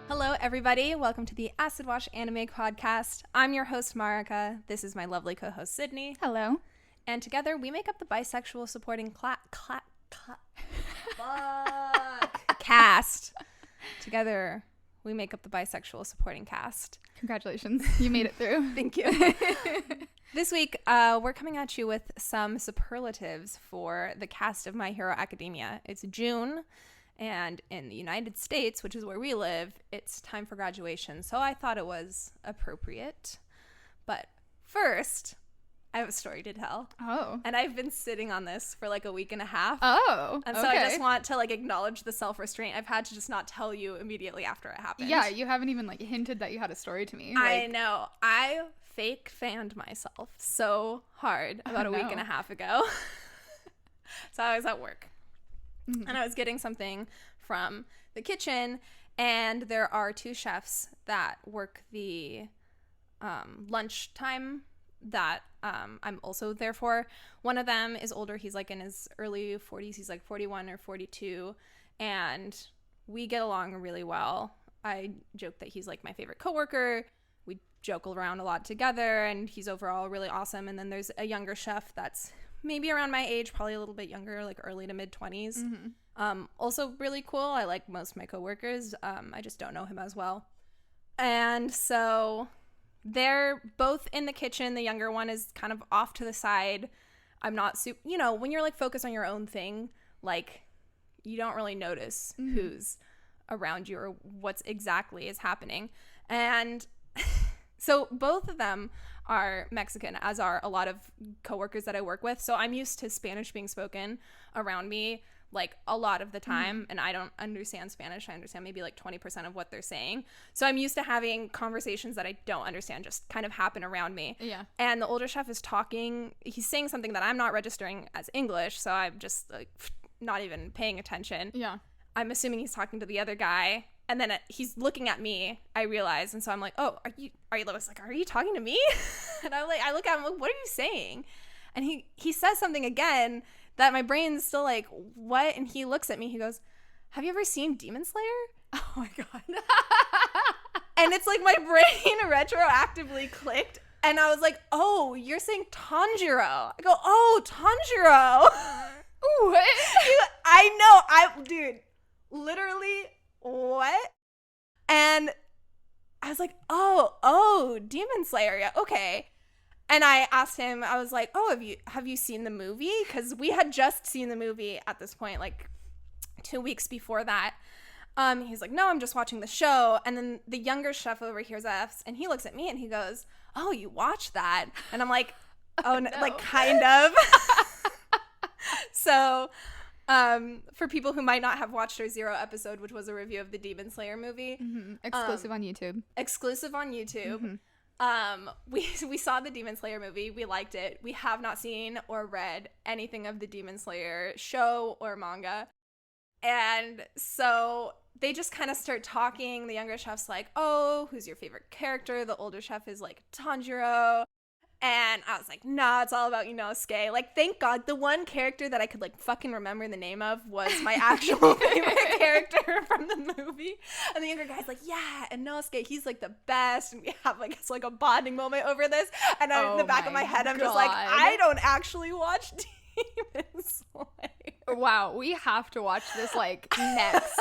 Hello, everybody. Welcome to the Acid Wash Anime Podcast. I'm your host, Marika. This is my lovely co-host, Sydney. Hello. And together, we make up the bisexual supporting cast. Together, we make up the bisexual supporting cast. Congratulations. You made it through. Thank you. This week, we're coming at you with some superlatives for the cast of My Hero Academia. It's June. And in the United States, which is where we live, it's time for graduation. So I thought it was appropriate. But first, I have a story to tell. Oh. And I've been sitting on this for like a week and a half. Oh. And so I just want to like acknowledge the self-restraint I've had to just not tell you immediately after it happened. Yeah, you haven't even like hinted that you had a story to me. I know. I fake fanned myself so hard about a week and a half ago. So I was at work. Mm-hmm. And I was getting something from the kitchen, and there are two chefs that work the lunch time that I'm also there for. One of them is older. He's like in his early 40s. He's like 41 or 42, and we get along really well. I joke that he's like my favorite coworker. We joke around a lot together, and he's overall really awesome. And then there's a younger chef that's maybe around my age, probably a little bit younger, like early to mid 20s. Mm-hmm. Also really cool. I like most of my coworkers. I just don't know him as well. And so they're both in the kitchen. The younger one is kind of off to the side. I'm not when you're like focused on your own thing, like you don't really notice who's around you or what's exactly is happening. And so both of them are Mexican, as are a lot of coworkers that I work with. So I'm used to Spanish being spoken around me like a lot of the time, and I don't understand Spanish. I understand maybe like 20% of what they're saying. So I'm used to having conversations that I don't understand just kind of happen around me. Yeah. And the older chef is talking. He's saying something that I'm not registering as English, so I'm just like not even paying attention. Yeah. I'm assuming he's talking to the other guy. And then he's looking at me, I realize. And so I'm like, oh, are you talking to me? And I look at him, like, what are you saying? And he says something again that my brain's still like, what? And he looks at me, he goes, have you ever seen Demon Slayer? Oh my God. And it's like my brain retroactively clicked. And I was like, oh, you're saying Tanjiro. I go, oh, Tanjiro. What? I know. Dude, literally, what? And I was like, oh, Demon Slayer, yeah, okay. And I asked him, I was like, oh, have you seen the movie? Because we had just seen the movie at this point, like 2 weeks before that. He's like, no, I'm just watching the show. And then the younger chef overhears us, and he looks at me and he goes, oh, you watched that? And I'm like, oh, no. Like kind of. So for people who might not have watched our 0 episode, which was a review of the Demon Slayer movie. Mm-hmm. Exclusive on YouTube. Mm-hmm. We saw the Demon Slayer movie. We liked it. We have not seen or read anything of the Demon Slayer show or manga. And so they just kind of start talking. The younger chef's like, oh, who's your favorite character? The older chef is like, Tanjiro. And I was like, nah, it's all about Inosuke. Like, thank God, the one character that I could, like, fucking remember the name of was my actual favorite character from the movie. And the younger guy's like, yeah, and Inosuke, he's, like, the best. And we have, like, it's like a bonding moment over this. And in the back of my head, I'm just like, I don't actually watch Demon Slayer. Wow, we have to watch this, like, next.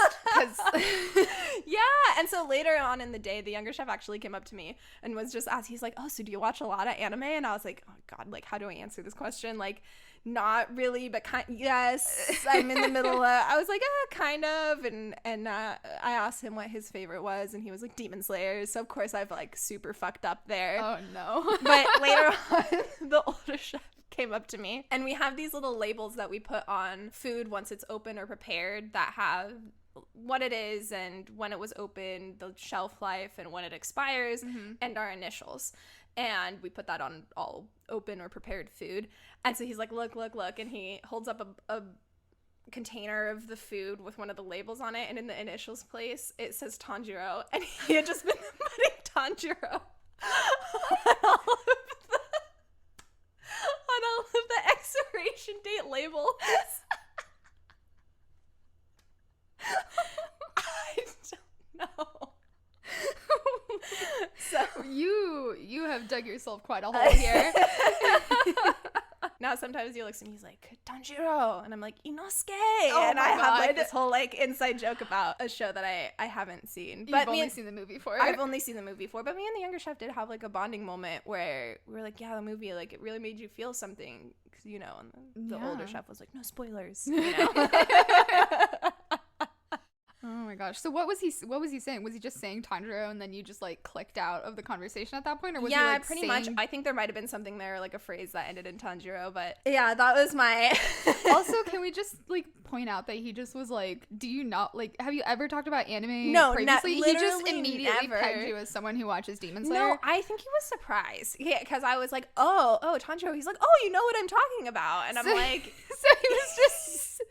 Yeah, and so later on in the day, the younger chef actually came up to me and was just asked, he's like, oh, so do you watch a lot of anime? And I was like, oh God, like, how do I answer this question? Like, not really, but yes, I'm in the middle of, I was like, kind of, and I asked him what his favorite was, and he was like, Demon Slayer, so of course I've, like, super fucked up there. Oh, no. But later on, the older chef came up to me, and we have these little labels that we put on food once it's open or prepared that have what it is and when it was opened, the shelf life and when it expires, and our initials. And we put that on all open or prepared food. And so he's like, look, and he holds up a container of the food with one of the labels on it, and in the initials place it says Tanjiro, and he had just been putting Tanjiro on all of the expiration date labels. I don't know. dug yourself quite a hole here. Now sometimes he looks at me, he's like, Tanjiro, and I'm like, Inosuke, and I God. have like this whole like inside joke about a show that I haven't seen. But You've only seen the movie for it. I've only seen the movie for, but me and the younger chef did have like a bonding moment where we were like, yeah, the movie, like it really made you feel something, you know, and the older chef was like, no spoilers, you know. Oh my gosh. So what was he saying? Was he just saying Tanjiro and then you just like clicked out of the conversation at that point? Or was he like pretty saying... much. I think there might have been something there, like a phrase that ended in Tanjiro, but yeah, that was my... Also, can we just like point out that he just was like, do you not like, have you ever talked about anime previously? He just immediately pegged you as someone who watches Demon Slayer. No, I think he was surprised. Yeah, because I was like, oh, Tanjiro. He's like, oh, you know what I'm talking about. And I'm like... So he was just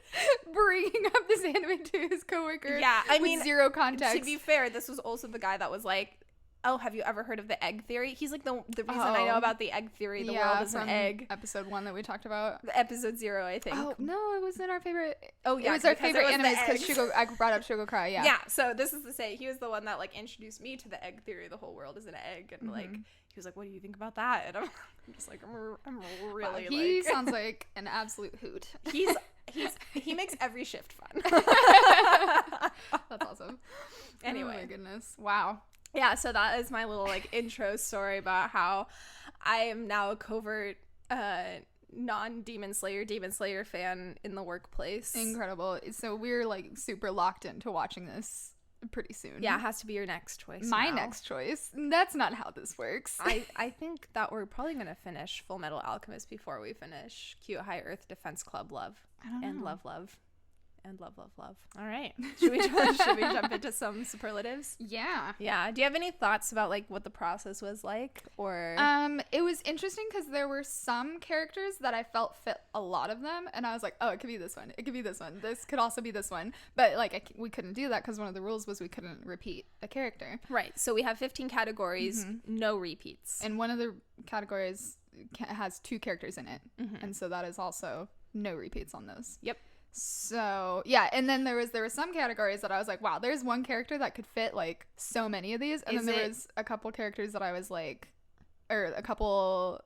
bringing up this anime to his coworker. Yeah, I mean, with zero context. To be fair, this was also the guy that was like, oh, have you ever heard of the egg theory? He's like, the reason I know about the egg theory, the world is an egg. Episode 1 that we talked about. Episode 0, I think. Oh, no, it was in our favorite. Oh, yeah. It was our favorite animes because I brought up Shugo Kai, yeah. Yeah, so this is to say, he was the one that like introduced me to the egg theory, the whole world is an egg. And like, he was like, what do you think about that? And I'm just like, I'm really He sounds like an absolute hoot. He makes every shift fun. That's awesome. Anyway. Oh my goodness. Wow. Yeah, so that is my little like intro story about how I am now a covert non-Demon Slayer fan in the workplace. Incredible. So we're like super locked into watching this pretty soon. Yeah, it has to be your next choice. My next choice. That's not how this works. I think that we're probably going to finish Full Metal Alchemist before we finish Cute High Earth Defense Club Love. I don't know. And Love. And love. All right. Should we jump into some superlatives? Yeah. Yeah. Do you have any thoughts about like what the process was like, or? It was interesting because there were some characters that I felt fit a lot of them, and I was like, oh, it could be this one. It could be this one. This could also be this one. But like we couldn't do that because one of the rules was we couldn't repeat a character. Right. So we have 15 categories, no repeats, and one of the categories has 2 characters in it, and so that is also no repeats on those. Yep. So yeah, and then there was some categories that I was like, wow, there's one character that could fit like so many of these, and then there was a couple characters that I was like, or a couple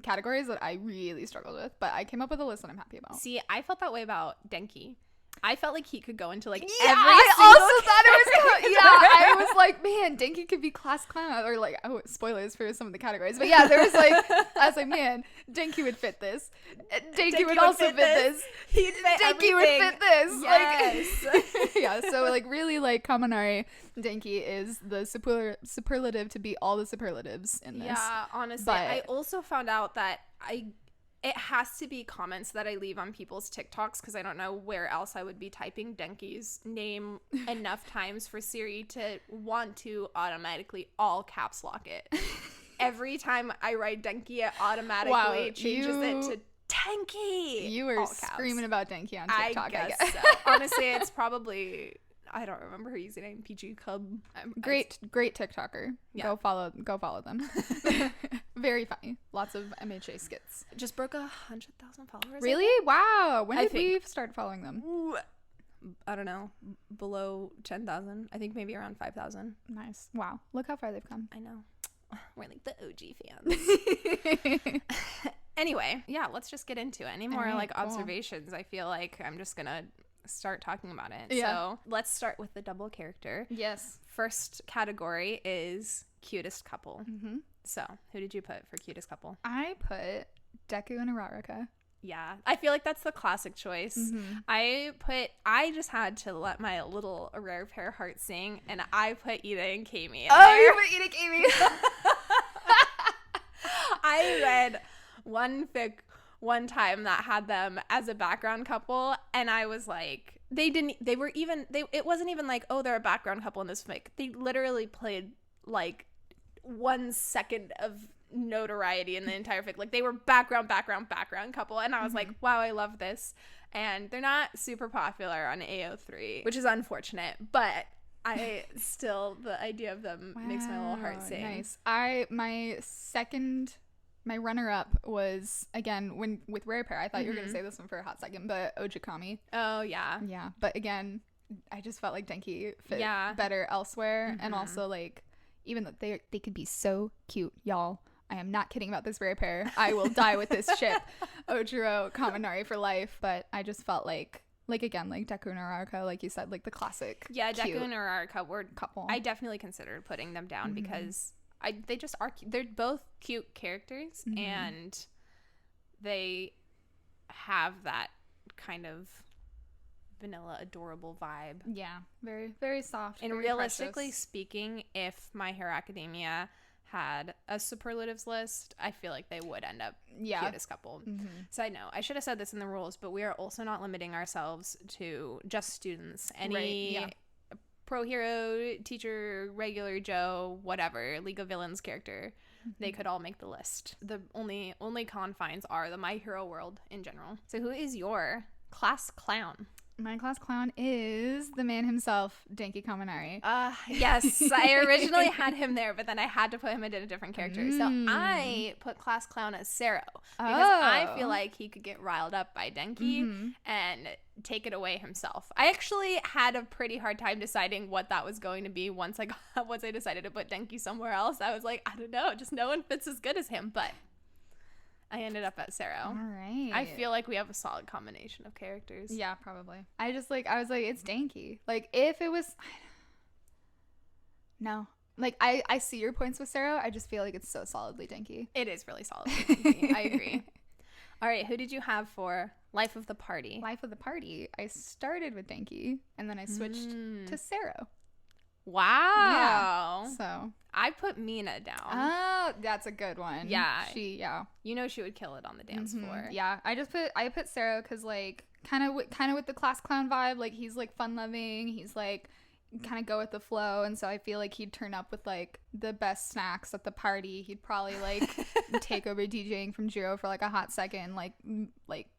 categories that I really struggled with, but I came up with a list that I'm happy about. See, I felt that way about Denki. I felt like he could go into like every I also thought it was I was like, man, Denki could be class clown, or like, oh, spoilers for some of the categories, but yeah, there was like, I was like, man, Denki would fit this. Denki would also fit this. He'd fit Denki would fit this. Yes. Like, yeah, so like really like Kaminari Denki is the superlative to beat all the superlatives in this. Yeah, honestly, but I also found out that it has to be comments that I leave on people's TikToks because I don't know where else I would be typing Denki's name enough times for Siri to want to automatically all caps lock it. Every time I write Denki, it automatically changes it to Denki. You were screaming about Denki on TikTok, I guess. So. Honestly, it's probably... I don't remember her username. PG Cub. Great TikToker. Yeah. Go follow them. Very funny. Lots of MHA skits. Just broke 100,000 followers. Really? Wow. When did we start following them? Ooh, I don't know. Below 10,000. I think maybe around 5,000. Nice. Wow. Look how far they've come. I know. We're like the OG fans. Anyway, yeah, let's just get into it. Any more observations? I feel like I'm just gonna start talking about it. Yeah. So let's start with the double character. Yes. First category is cutest couple. So who did you put for cutest couple? I put Deku and Araraka. Yeah, I feel like that's the classic choice. I just had to let my little rare pair heart sing, and I put Ida and Kami in there. You put Ida and Kami. I read one fic one time that had them as a background couple, and I was like, it wasn't even like, oh, they're a background couple in this fic. They literally played like 1 second of notoriety in the entire fic. Like they were background couple, and I was like, wow, I love this. And they're not super popular on AO3, which is unfortunate, but I still, the idea of them makes my little heart sing. Nice. My runner-up was, again, with Rare Pair. I thought you were going to say this one for a hot second, but Ojikami. Oh, yeah. Yeah, but again, I just felt like Denki fit better elsewhere, and also, like, even though they could be so cute, y'all. I am not kidding about this rare pair. I will die with this ship. Ojiro, Kaminari for life. But I just felt like again, like Deku and Araraka, like you said, like the classic. Yeah, Deku and Araraka were couple. I definitely considered putting them down because they just are. They're both cute characters, and they have that kind of vanilla, adorable vibe. Yeah, very, very soft. And very realistically precious. speaking, if My Hero Academia had a superlatives list, I feel like they would end up cutest couple. So I know I should have said this in the rules, but we are also not limiting ourselves to just students. Any pro hero, teacher, regular Joe, whatever, League of Villains character, they could all make the list. The only confines are the My Hero world in general. So who is your class clown? My class clown is the man himself, Denki Kaminari. Yes, I originally had him there, but then I had to put him into a different character. So I put class clown as Sero because I feel like he could get riled up by Denki and take it away himself. I actually had a pretty hard time deciding what that was going to be once I decided to put Denki somewhere else. I was like, I don't know, just no one fits as good as him, but I ended up at Sero. All right. I feel like we have a solid combination of characters. Yeah, probably. I was like, it's Denki. Like, if it was... No. Like, I see your points with Sero. I just feel like it's so solidly Denki. It is really solidly Denki. I agree. All right, who did you have for Life of the Party? Life of the Party. I started with Denki, and then I switched to Sero. Wow. Yeah, so I put Mina down. Oh, that's a good one. Yeah. She would kill it on the dance floor. Yeah. I put Sero because like kind of with the class clown vibe. Like he's like fun loving. He's like kind of go with the flow, and so I feel like he'd turn up with like the best snacks at the party. He'd probably like take over DJing from Jiro for like a hot second, like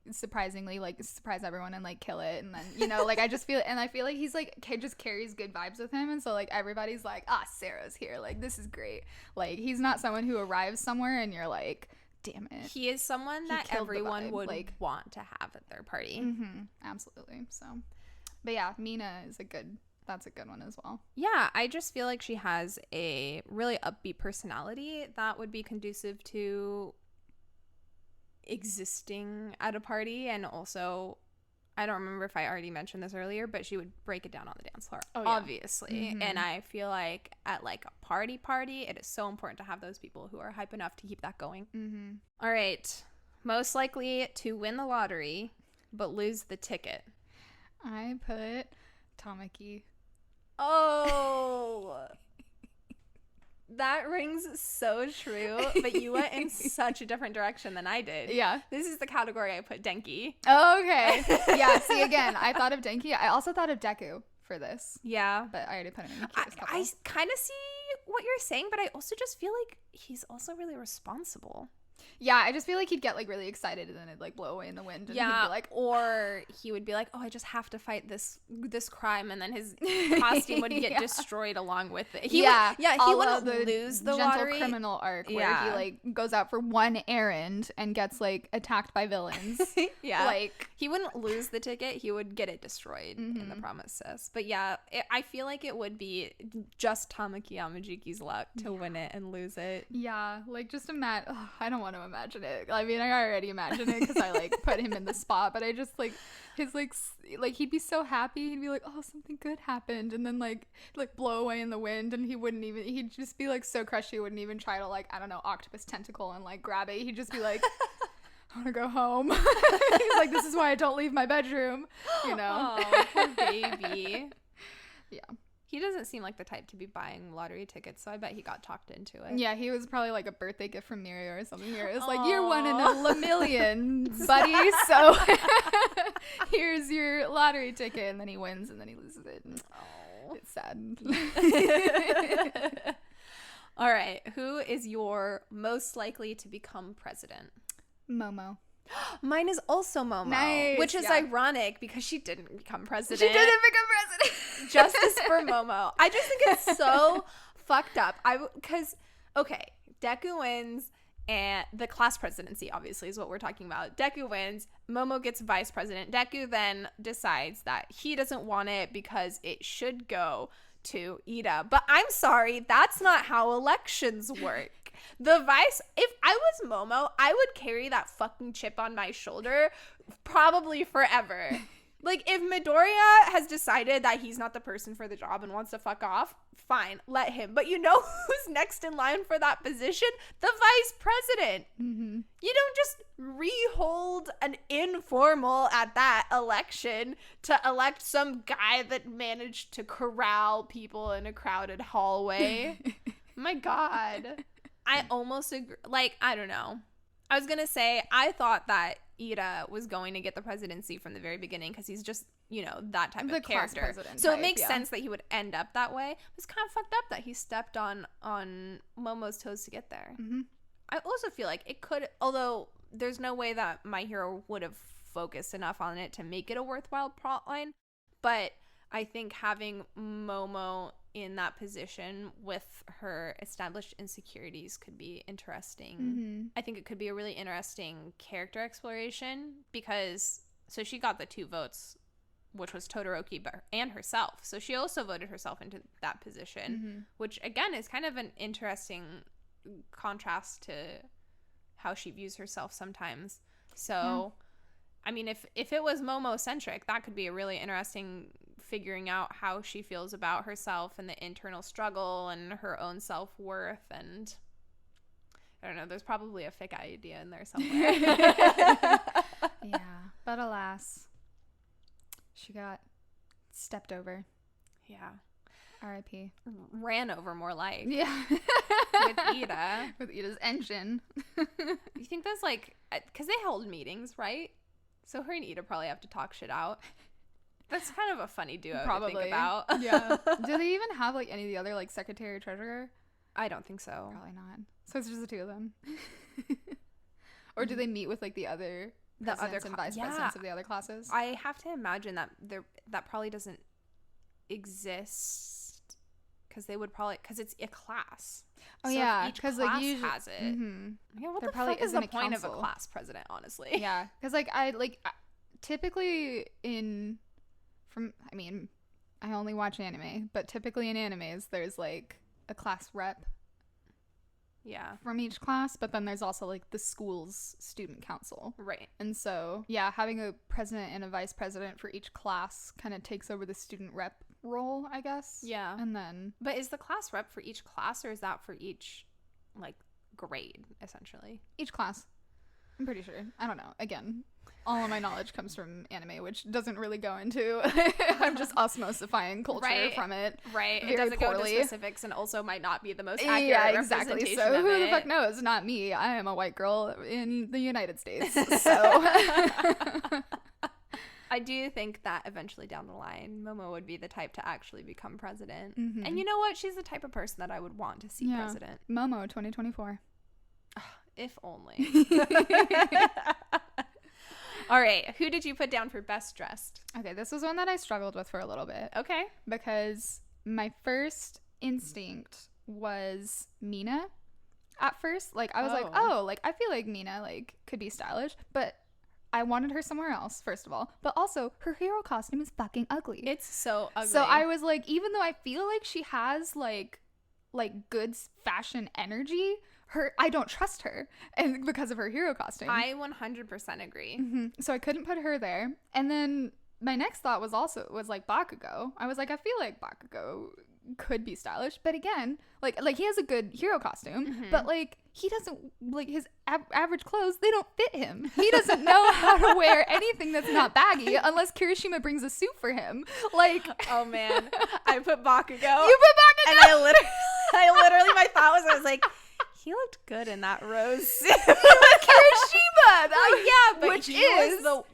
surprisingly like surprise everyone and like kill it, and then like I feel like he's like just carries good vibes with him, and so like everybody's like, Sarah's here, like this is great. Like he's not someone who arrives somewhere and you're like, damn it. He is someone that everyone would like want to have at their party. Absolutely. So, but yeah, Mina is that's a good one as well. Yeah, I just feel like she has a really upbeat personality that would be conducive to existing at a party. And also, I don't remember if I already mentioned this earlier, but she would break it down on the dance floor, obviously. And I feel like at like a party, it is so important to have those people who are hype enough to keep that going. All right. Most likely to win the lottery, but lose the ticket. I put Tamaki. Oh, that rings so true, but you went in such a different direction than I did. Yeah. This is the category I put Denki. Oh, okay. Yeah, see, again, I thought of Denki. I also thought of Deku for this. Yeah. But I already put him in the cutest couple. I kind of see what you're saying, but I also just feel like he's also really responsible. Yeah, I just feel like he'd get like really excited and then it'd like blow away in the wind, and he'd be like, or he would be like, oh, I just have to fight this crime, and then his costume would get destroyed along with it. He wouldn't lose the gentle lottery. Criminal arc where he like goes out for one errand and gets like attacked by villains. Like he wouldn't lose the ticket, he would get it destroyed in the promises. But I feel like it would be just Tamaki Yamajiki's luck to win it and lose it. Yeah, like just imagine. I don't want to imagine it. I mean, I already imagine it because I like put him in the spot, but I just like his like he'd be so happy. He'd be like, oh, something good happened, and then like blow away in the wind, and he'd just be like so crushed he wouldn't even try to like, I don't know, octopus tentacle and like grab it. He'd just be like, I want to go home. He's like, this is why I don't leave my bedroom, Oh, poor baby. Yeah. He doesn't seem like the type to be buying lottery tickets, so I bet he got talked into it. Yeah, he was probably like a birthday gift from Mirio or something. It was like, you're one in a million, buddy, so here's your lottery ticket. And then he wins, and then he loses it. And it's sad. All right, who is your most likely to become president? Momo. Mine is also Momo, nice, which is ironic because she didn't become president. She didn't become president. Justice for Momo. I just think it's so fucked up. Because Deku wins, and the class presidency obviously is what we're talking about. Deku wins, Momo gets vice president. Deku then decides that he doesn't want it because it should go to Ida. But I'm sorry, that's not how elections work. The Vice, if I was Momo, I would carry that fucking chip on my shoulder probably forever. Like, if Midoriya has decided that he's not the person for the job and wants to fuck off, fine, let him. But you know who's next in line for that position? The vice president. Mm-hmm. You don't just rehold an informal at that election to elect some guy that managed to corral people in a crowded hallway. My God. I almost agree. Like, I don't know. I was going to say, I thought that Ida was going to get the presidency from the very beginning because he's just, you know, that type of character. So it makes sense that he would end up that way. It's kind of fucked up that he stepped on Momo's toes to get there. Mm-hmm. I also feel like it could, although there's no way that My Hero would have focused enough on it to make it a worthwhile plotline, but I think having Momo in that position with her established insecurities could be interesting. Mm-hmm. I think it could be a really interesting character exploration because, so she got the 2 votes, which was Todoroki and herself. So she also voted herself into that position, which again is kind of an interesting contrast to how she views herself sometimes. So, I mean, if it was Momo-centric, that could be a really interesting figuring out how she feels about herself and the internal struggle and her own self-worth. And I don't know, there's probably a fic idea in there somewhere. Yeah, but alas, she got stepped over. Yeah. R.I.P. Ran over, more like. Yeah. With Ida. With Ida's engine. You think that's like, because they hold meetings, right? So her and Ida probably have to talk shit out. That's kind of a funny duo to think about. Yeah. Do they even have like any of the other like secretary or treasurer? I don't think so. Probably not. So it's just the 2 of them. Or do they meet with like the other presidents and vice presidents of the other classes? I have to imagine that that probably doesn't exist because they would probably, because it's a class. Oh, so yeah, because like usually has it. Mm-hmm. Yeah, what there the probably fuck is isn't the point of a class president, honestly? Yeah, because like typically I only watch anime, but typically in animes there's like a class rep. Yeah. From each class, but then there's also like the school's student council. Right. And so, yeah, having a president and a vice president for each class kind of takes over the student rep role, I guess. Yeah. And then, but is the class rep for each class, or is that for each like grade essentially? Each class. I'm pretty sure. I don't know. Again, all of my knowledge comes from anime, which doesn't really go into I'm just osmosifying culture from it. Right. Very it doesn't poorly. go into specifics and also might not be the most accurate exactly. representation So of who it. the fuck knows? Not me. I am a white girl in the United States. So I do think that eventually down the line, Momo would be the type to actually become president. Mm-hmm. And you know what? She's the type of person that I would want to see president. Momo 2024. If only. All right. Who did you put down for best dressed? Okay, this was one that I struggled with for a little bit. Okay. Because my first instinct was Mina. At first, like, I was like, I feel like Mina, like, could be stylish. But I wanted her somewhere else, first of all. But also, her hero costume is fucking ugly. It's so ugly. So I was like, even though I feel like she has, like good fashion energy, I don't trust her, and because of her hero costume. I 100% agree. Mm-hmm. So I couldn't put her there. And then my next thought was like Bakugo. I was like, I feel like Bakugo could be stylish, but again, like he has a good hero costume, but like he doesn't, like his average clothes, they don't fit him. He doesn't know how to wear anything that's not baggy unless Kirishima brings a suit for him. Like, oh man, I put Bakugo. You put Bakugo, and I literally, my thought was, I was like, he looked good in that rose suit. Kirishima, yeah,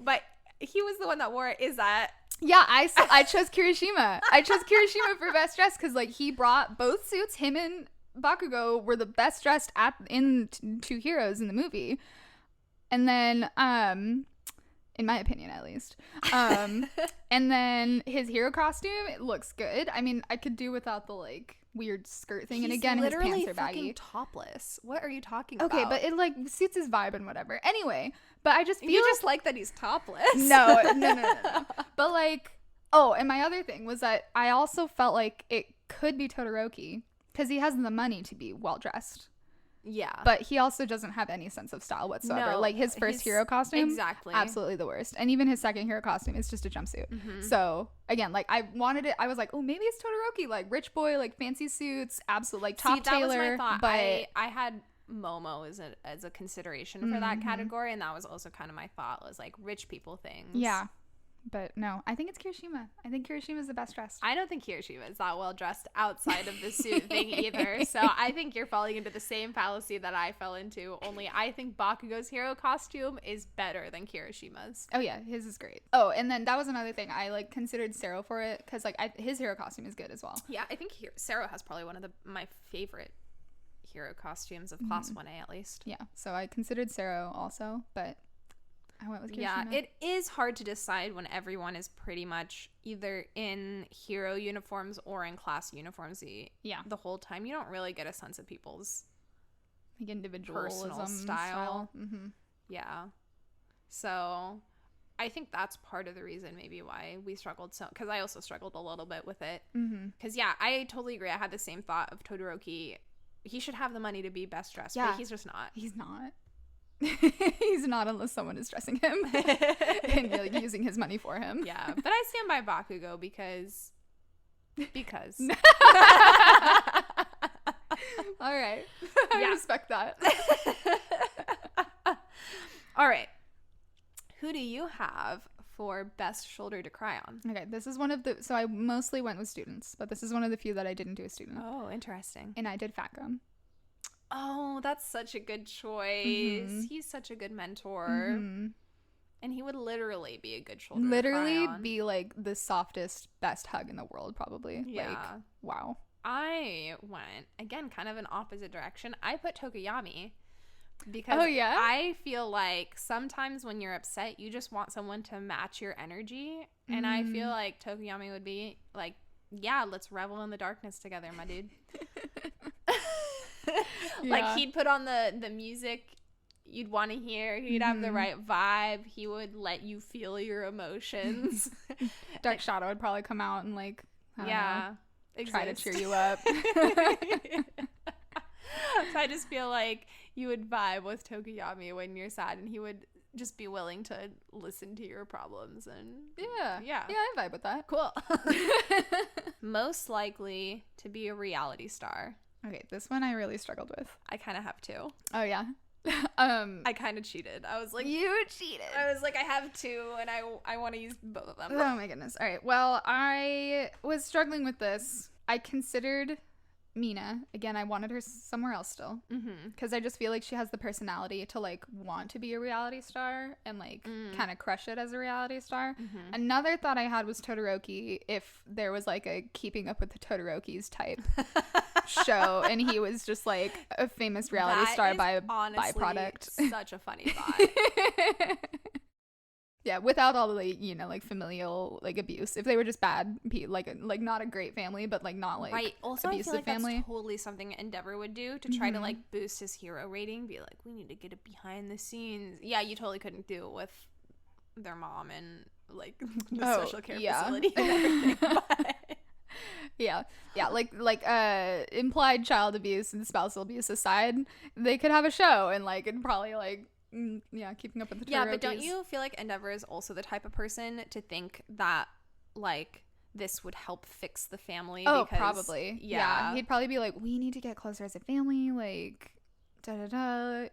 but he was the one that wore it. Is that? Yeah, I chose Kirishima. I chose Kirishima for best dressed because like he brought both suits. Him and Bakugo were the best dressed in 2 heroes in the movie, and then in my opinion at least, and then his hero costume, it looks good. I mean, I could do without the like weird skirt thing, and again his pants are baggy. Topless. What are you talking about? Okay, but it like suits his vibe and whatever. Anyway, but I just feel you just like that he's topless. No. But like, and my other thing was that I also felt like it could be Todoroki because he has the money to be well dressed. Yeah. But he also doesn't have any sense of style whatsoever. No, like his first hero costume, exactly, absolutely the worst. And even his second hero costume is just a jumpsuit. So again, like I wanted it. I was like, oh, maybe it's Todoroki, like rich boy, like fancy suits, absolute like top tailor. That was my thought. But I had Momo as a consideration for that category, and that was also kind of my thought, was like rich people things. Yeah. But no, I think it's Kirishima. I think Kirishima is the best dressed. I don't think Kirishima is that well dressed outside of the suit thing either. So I think you're falling into the same fallacy that I fell into. Only I think Bakugo's hero costume is better than Kirishima's. Oh yeah, his is great. Oh, and then that was another thing. I like considered Sero for it because like his hero costume is good as well. Yeah, I think Sero has probably one of my favorite hero costumes of Class 1A at least. Yeah, so I considered Sero also, but I went with Kirishima. Yeah, it is hard to decide when everyone is pretty much either in hero uniforms or in class uniforms the whole time. You don't really get a sense of people's like individualism personal style. Mm-hmm. Yeah. So I think that's part of the reason maybe why we struggled so, because I also struggled a little bit with it. Because yeah, I totally agree. I had the same thought of Todoroki. He should have the money to be best dressed, but he's just not. He's not. He's not unless someone is dressing him and like using his money for him. Yeah, but I stand by Bakugo because all right, I respect that. All right, who do you have for best shoulder to cry on? Okay, this is one of the, so I mostly went with students, but this is one of the few that I didn't do a student. Oh, interesting. And I did Fat Gum. Oh, that's such a good choice. He's such a good mentor. And he would literally be a good shoulder to cry on. Be like the softest, best hug in the world, probably. Yeah. Like, wow. I went, again, kind of an opposite direction. I put Tokoyami because I feel like sometimes when you're upset, you just want someone to match your energy. And I feel like Tokoyami would be like, yeah, let's revel in the darkness together, my dude. Like he'd put on the music you'd want to hear. He'd have the right vibe. He would let you feel your emotions. Dark Shadow would probably come out and like try to cheer you up. So I just feel like you would vibe with Tokoyami when you're sad, and he would just be willing to listen to your problems. And yeah, I vibe with that. Cool. Most likely to be a reality star. Okay, this one I really struggled with. I kind of have two. Oh yeah. I kind of cheated. I was like, you cheated. I was like, I have two, and I want to use both of them. Oh my goodness. All right. Well, I was struggling with this. I considered Mina. Again, I wanted her somewhere else still, because I just feel like she has the personality to like want to be a reality star and like kind of crush it as a reality star. Another thought I had was Todoroki, if there was like a Keeping Up with the Todorokis type show and he was just like a famous reality star by byproduct. Such a funny thought. Yeah, without all the like, you know, like familial like abuse. If they were just bad, like not a great family, but like not like Also, abusive I feel like family. That's totally something Endeavor would do to try to like boost his hero rating. Be like, we need to get it behind the scenes. Yeah, you totally couldn't do it with their mom and like the social care facility and everything. But yeah, like implied child abuse and spousal abuse aside, they could have a show and like it'd probably like. Keeping Up with the Todorokis. Yeah, but don't you feel like Endeavor is also the type of person to think that like this would help fix the family? Oh, because, probably. Yeah, he'd probably be like, we need to get closer as a family, like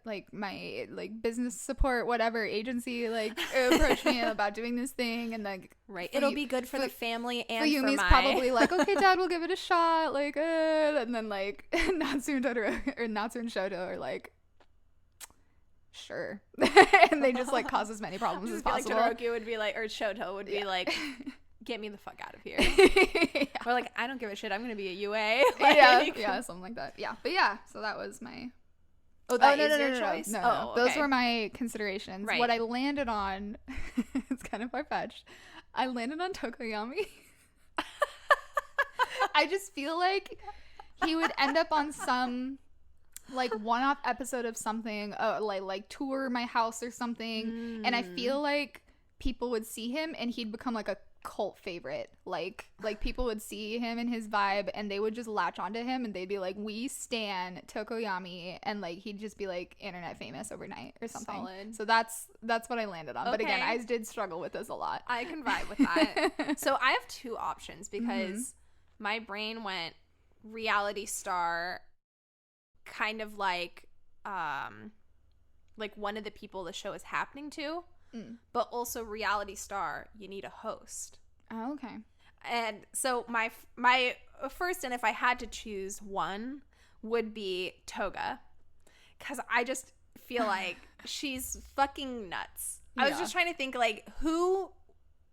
like my like business support whatever agency like approached me about doing this thing, and like it'll be good for the family and for Yumi's my probably like, okay dad, we'll give it a shot, like and then like Natsu and Shoto are like, sure. And they just like cause as many problems as possible. Like Todoroki would be like, or Shoto would be like, get me the fuck out of here. Or like, I don't give a shit, I'm gonna be a UA. Like, yeah, something like that. Yeah, but so that was my your choice. No. Those were my considerations. What I landed on, it's kind of far-fetched, I landed on Tokoyami. I just feel like he would end up on some like one-off episode of something, like Tour My House or something, and I feel like people would see him and he'd become like a cult favorite. Like people would see him and his vibe and they would just latch onto him and they'd be like, we stan Tokoyami, and like he'd just be like internet famous overnight or something. Solid. So that's what I landed on. Okay. But again, I did struggle with this a lot. I can vibe with that. So I have two options because my brain went reality star, kind of like one of the people the show is happening to, but also reality star, you need a host. Oh, okay. And so my first, and if I had to choose one, would be Toga, because I just feel like she's fucking nuts. I was just trying to think like who,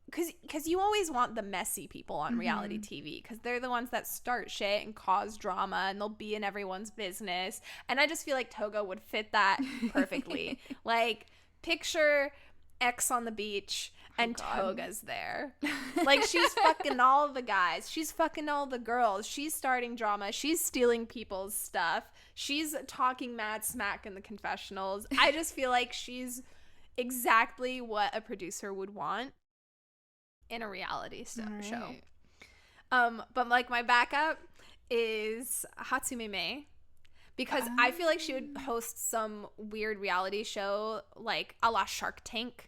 because you always want the messy people on reality TV, because they're the ones that start shit and cause drama and they'll be in everyone's business, and I just feel like Toga would fit that perfectly. Like picture X on the beach and Toga's there. Like she's fucking all the guys, she's fucking all the girls, she's starting drama, she's stealing people's stuff, she's talking mad smack in the confessionals. I just feel like she's exactly what a producer would want in a reality show. But like my backup is Hatsume Mei, because I feel like she would host some weird reality show like a la Shark Tank.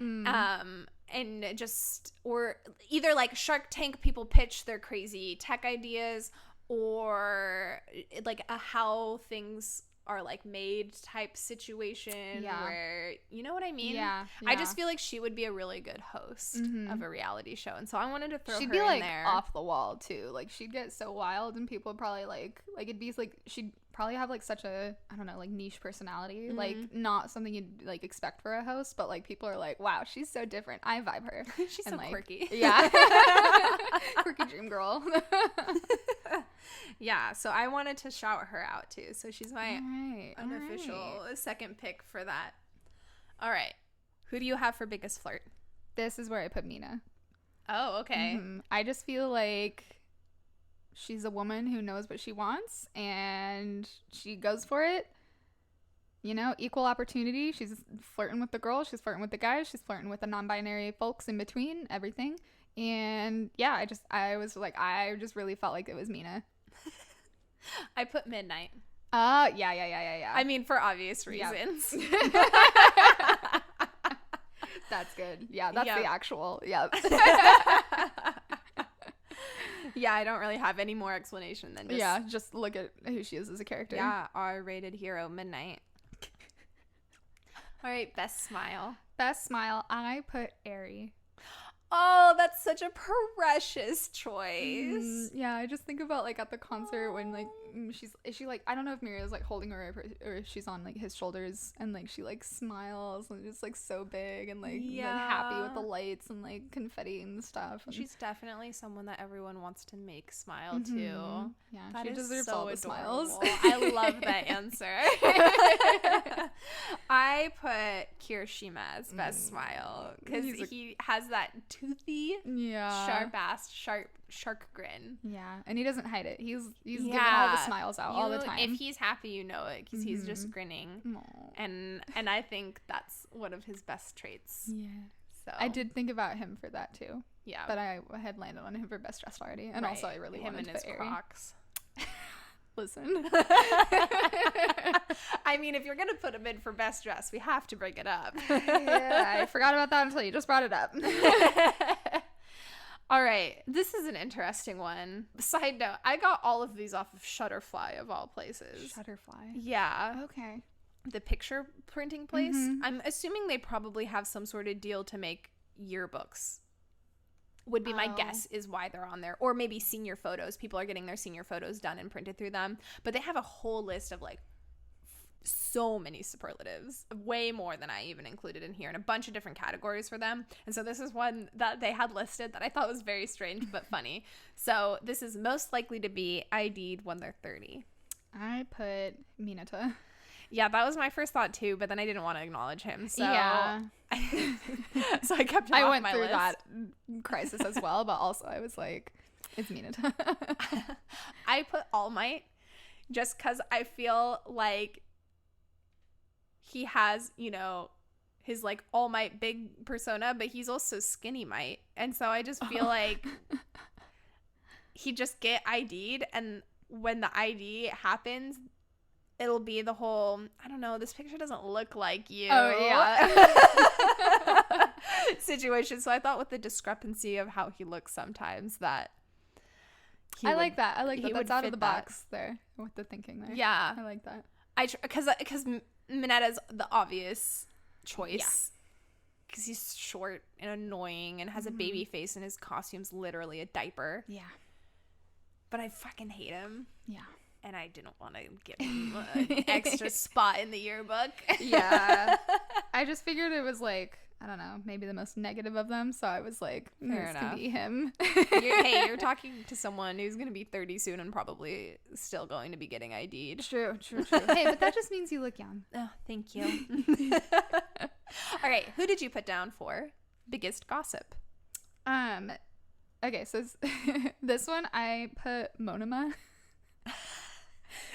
And just, or either like Shark Tank, people pitch their crazy tech ideas, or like a how things are like made type situation where, you know what I mean? Yeah. I just feel like she would be a really good host of a reality show, and so I wanted to throw her in there. She'd be like off the wall too. Like she'd get so wild, and people would probably like it'd be like she'd probably have like such a, I don't know, like niche personality, like not something you'd like expect for a host, but like people are like, wow, she's so different. I vibe her. She's and, so like, quirky. Yeah. Quirky dream girl. Yeah, so I wanted to shout her out too. So she's my unofficial second pick for that. All right. Who do you have for biggest flirt? This is where I put Mina. Oh, okay. I just feel like she's a woman who knows what she wants and she goes for it. You know, equal opportunity. She's flirting with the girls, she's flirting with the guys, she's flirting with the non-binary folks in between, everything. And yeah, I just really felt like it was Mina. I put Midnight. Yeah. I mean, for obvious reasons. That's good. Yeah, that's the actual. Yep. Yeah, I don't really have any more explanation than just look at who she is as a character. Yeah, R-rated hero, Midnight. All right, best smile. Best smile, I put Aerie. Oh, that's such a precious choice. Yeah, I just think about like at the concert when like is she like, I don't know if Miria's like holding her or if she's on like his shoulders, and like she like smiles and just like so big and like happy with the lights and like confetti and stuff. And she's definitely someone that everyone wants to make smile too. Yeah, that she deserves so all the adorable. smiles. I love that answer. I put Kirishima as best smile because he has that toothy, sharp-ass, shark grin. Yeah, and he doesn't hide it. He's giving all the smiles out all the time. If he's happy, you know it, because he's just grinning. And I think that's one of his best traits. Yeah. So I did think about him for that too. Yeah. But I had landed on him for best dressed already, and also I really wanted to put Aerie. Crocs. Listen. I mean, if you're gonna put him in for best dress, we have to bring it up. Yeah, I forgot about that until you just brought it up. All right, this is an interesting one. Side note, I got all of these off of Shutterfly of all places. Shutterfly? Yeah. Okay. The picture printing place. I'm assuming they probably have some sort of deal to make yearbooks. Would be my guess is why they're on there. Or maybe senior photos. People are getting their senior photos done and printed through them. But they have a whole list of like so many superlatives, way more than I even included in here, and a bunch of different categories for them. And so this is one that they had listed that I thought was very strange but funny. So this is most likely to be ID'd when they're 30. I put Minata. Yeah, that was my first thought too, but then I didn't want to acknowledge him. So yeah. So I kept him off my list. I went through that crisis as well, but also I was like, it's Minata. I put All Might just because I feel like he has, you know, his like All Might big persona, but he's also Skinny Might. And so I just feel like he just get ID'd, and when the ID happens, it'll be the whole, I don't know, this picture doesn't look like you. Oh, yeah. Situation. So I thought with the discrepancy of how he looks sometimes that I like that. That's out of the that. box there with the thinking there. Yeah. I like that. Because Minetta's the obvious choice. Because he's short and annoying and has a baby face, and his costume's literally a diaper. Yeah. But I fucking hate him. Yeah. And I didn't want to give him an extra spot in the yearbook. Yeah. I just figured it was like, I don't know, maybe the most negative of them. So I was like, this can be him. You're talking to someone who's going to be 30 soon and probably still going to be getting ID'd. True. Hey, but that just means you look young. Oh, thank you. All right. Who did you put down for biggest gossip? Okay, so this one I put Monoma.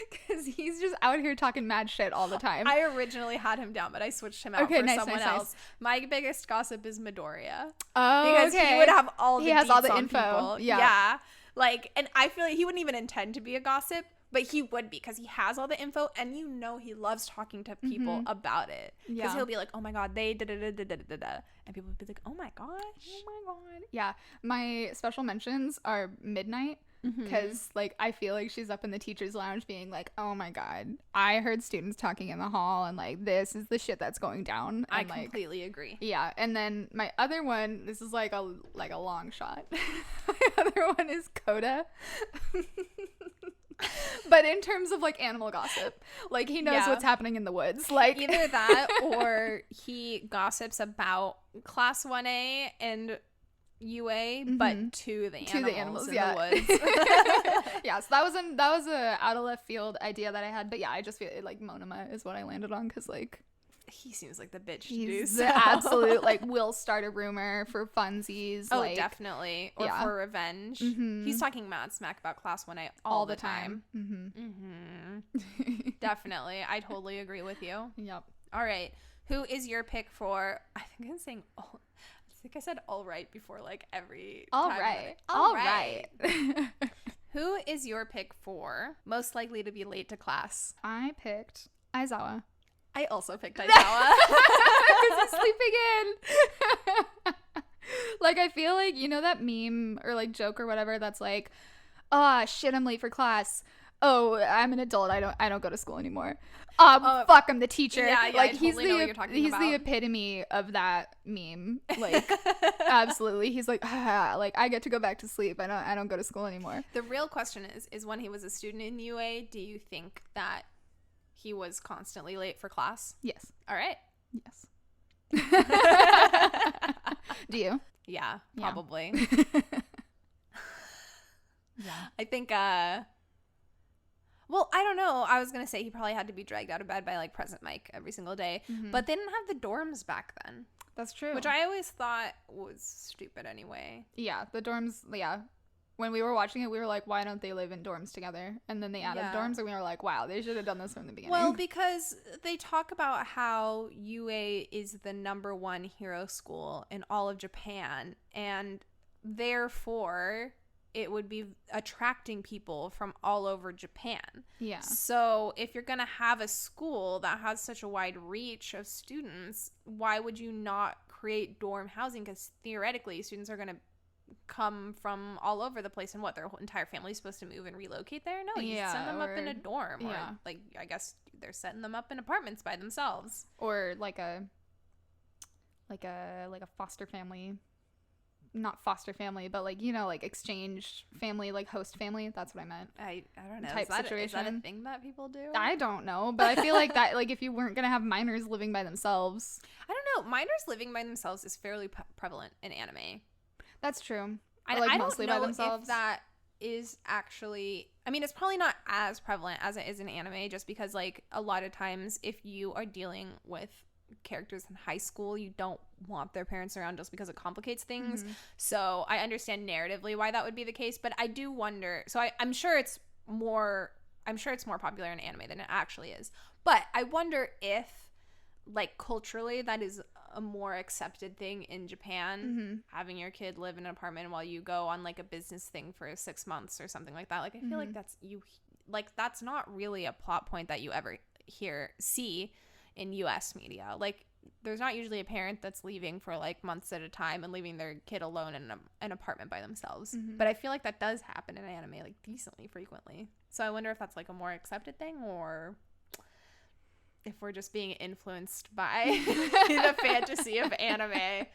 Because he's just out here talking mad shit all the time. I originally had him down, but I switched him out for someone else. My biggest gossip is Midoriya. Oh, because he would have all the has all the info. People. Yeah. Like, and I feel like he wouldn't even intend to be a gossip, but he would be, because he has all the info, and you know he loves talking to people about it. Because he'll be like, oh my god, they da-da-da-da-da-da-da. And people would be like, oh my gosh. Oh my god. Yeah. My special mentions are Midnight. Because like I feel like she's up in the teacher's lounge being like, oh my god, I heard students talking in the hall, and like this is the shit that's going down. And, I completely agree. Yeah. And then my other one, this is like a long shot. My other one is Coda. But in terms of like animal gossip, like he knows what's happening in the woods. Like either that, or he gossips about Class 1A and UA, but to the animals in the woods. Yeah, so that was a out of left field idea that I had, but yeah, I just feel like Monoma is what I landed on, because like he seems like the bitch to he's do so. The absolute like will start a rumor for funsimes. Oh, like, definitely, or for revenge. He's talking mad smack about Class 1A all the time. Definitely, I totally agree with you. Yep. All right, who is your pick for? I think I'm saying all. I think I said all right before like every all time. Right. All right. Who is your pick for most likely to be late to class? I picked Aizawa. I also picked Aizawa. Because he's sleeping in. Like I feel like, you know that meme or like joke or whatever that's like, oh shit, I'm late for class. Oh, I'm an adult. I don't go to school anymore. Fuck, I'm the teacher. Yeah, like I totally know what you're talking about. He's the epitome of that meme. Like, absolutely. He's like, like I get to go back to sleep. I don't go to school anymore. The real question is when he was a student in UA, do you think that he was constantly late for class? Yes. All right. Yes. Do you? Yeah, probably. Yeah. I think well, I don't know. I was going to say he probably had to be dragged out of bed by like Present Mike every single day, but they didn't have the dorms back then. That's true. Which I always thought was stupid anyway. Yeah, the dorms, when we were watching it, we were like, why don't they live in dorms together? And then they added dorms, and we were like, wow, they should have done this from the beginning. Well, because they talk about how UA is the #1 hero school in all of Japan, and therefore it would be attracting people from all over Japan. Yeah. So if you're going to have a school that has such a wide reach of students, why would you not create dorm housing? Because theoretically, students are going to come from all over the place, and what, their whole entire family's supposed to move and relocate there? No, you send them up in a dorm, or like I guess they're setting them up in apartments by themselves, or like a foster family. Not foster family, but like, you know, like exchange family, like host family. That's what I meant. I don't know. Type situation. Is that a thing that people do? I don't know, but I feel like that, like if you weren't gonna have minors living by themselves. I don't know. Minors living by themselves is fairly prevalent in anime. That's true. I like don't mostly know by themselves. if that is actually. I mean, it's probably not as prevalent as it is in anime, just because like a lot of times if you are dealing with characters in high school, you don't want their parents around just because it complicates things. So I understand narratively why that would be the case, but I do wonder. So I'm sure it's more popular in anime than it actually is, but I wonder if like culturally that is a more accepted thing in Japan, having your kid live in an apartment while you go on like a business thing for 6 months or something like that. Like, I feel like that's not really a plot point that you ever see in US media. Like, there's not usually a parent that's leaving for like months at a time and leaving their kid alone in an apartment by themselves. But I feel like that does happen in anime like decently frequently. So I wonder if that's like a more accepted thing, or if we're just being influenced by the fantasy of anime.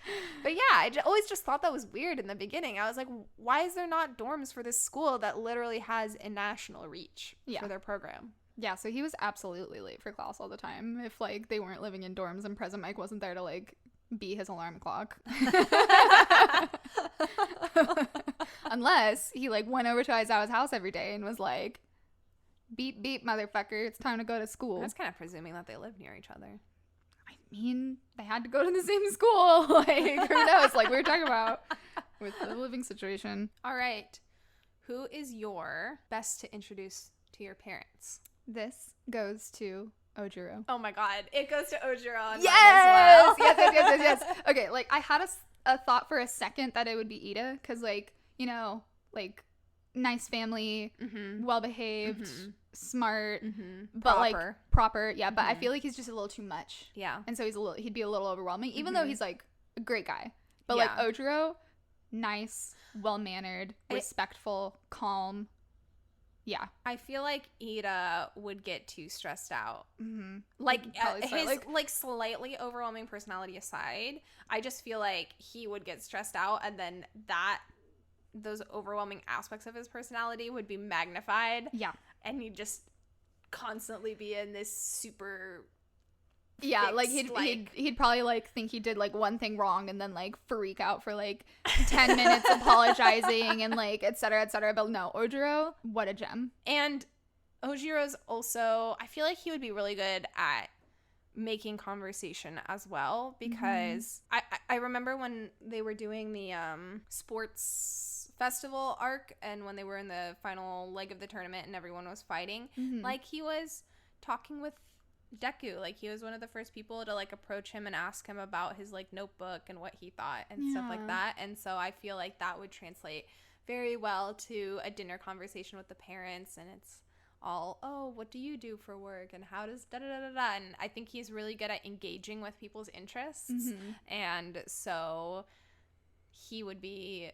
But yeah, I always just thought that was weird in the beginning. I was like, why is there not dorms for this school that literally has a national reach for their program? Yeah, so he was absolutely late for class all the time. If, like, they weren't living in dorms and Present Mike wasn't there to, like, be his alarm clock. Unless he, like, went over to Aizawa's house every day and was like, beep, beep, motherfucker, it's time to go to school. That's kind of presuming that they live near each other. I mean, they had to go to the same school. Like, who knows? Like, we were talking about with the living situation. All right. Who is your best to introduce to your parents? This goes to Ojiro. Oh my god, it goes to Ojiro on yes! mine as well. yes. Okay, like, I had a thought for a second that it would be Ida, because, like, you know, like, nice family, well-behaved, smart, but, like, proper. Yeah, but I feel like he's just a little too much. Yeah. And so he'd be a little overwhelming, even though he's, like, a great guy. But, like, Ojiro, nice, well-mannered, respectful, calm. Yeah. I feel like Ida would get too stressed out. Like, his like slightly overwhelming personality aside, I just feel like he would get stressed out, and then those overwhelming aspects of his personality would be magnified. Yeah. And he'd just constantly be in this super like he'd probably like think he did like one thing wrong and then like freak out for like 10 minutes apologizing and like et cetera, but no, Ojiro, what a gem. And Ojiro's also, I feel like he would be really good at making conversation as well, because I remember when they were doing the sports festival arc, and when they were in the final leg of the tournament and everyone was fighting, like, he was talking with Deku. Like, he was one of the first people to like approach him and ask him about his like notebook and what he thought and stuff like that. And so I feel like that would translate very well to a dinner conversation with the parents, and it's all, oh, what do you do for work, and how does da-da-da-da-da. And I think he's really good at engaging with people's interests, and so he would be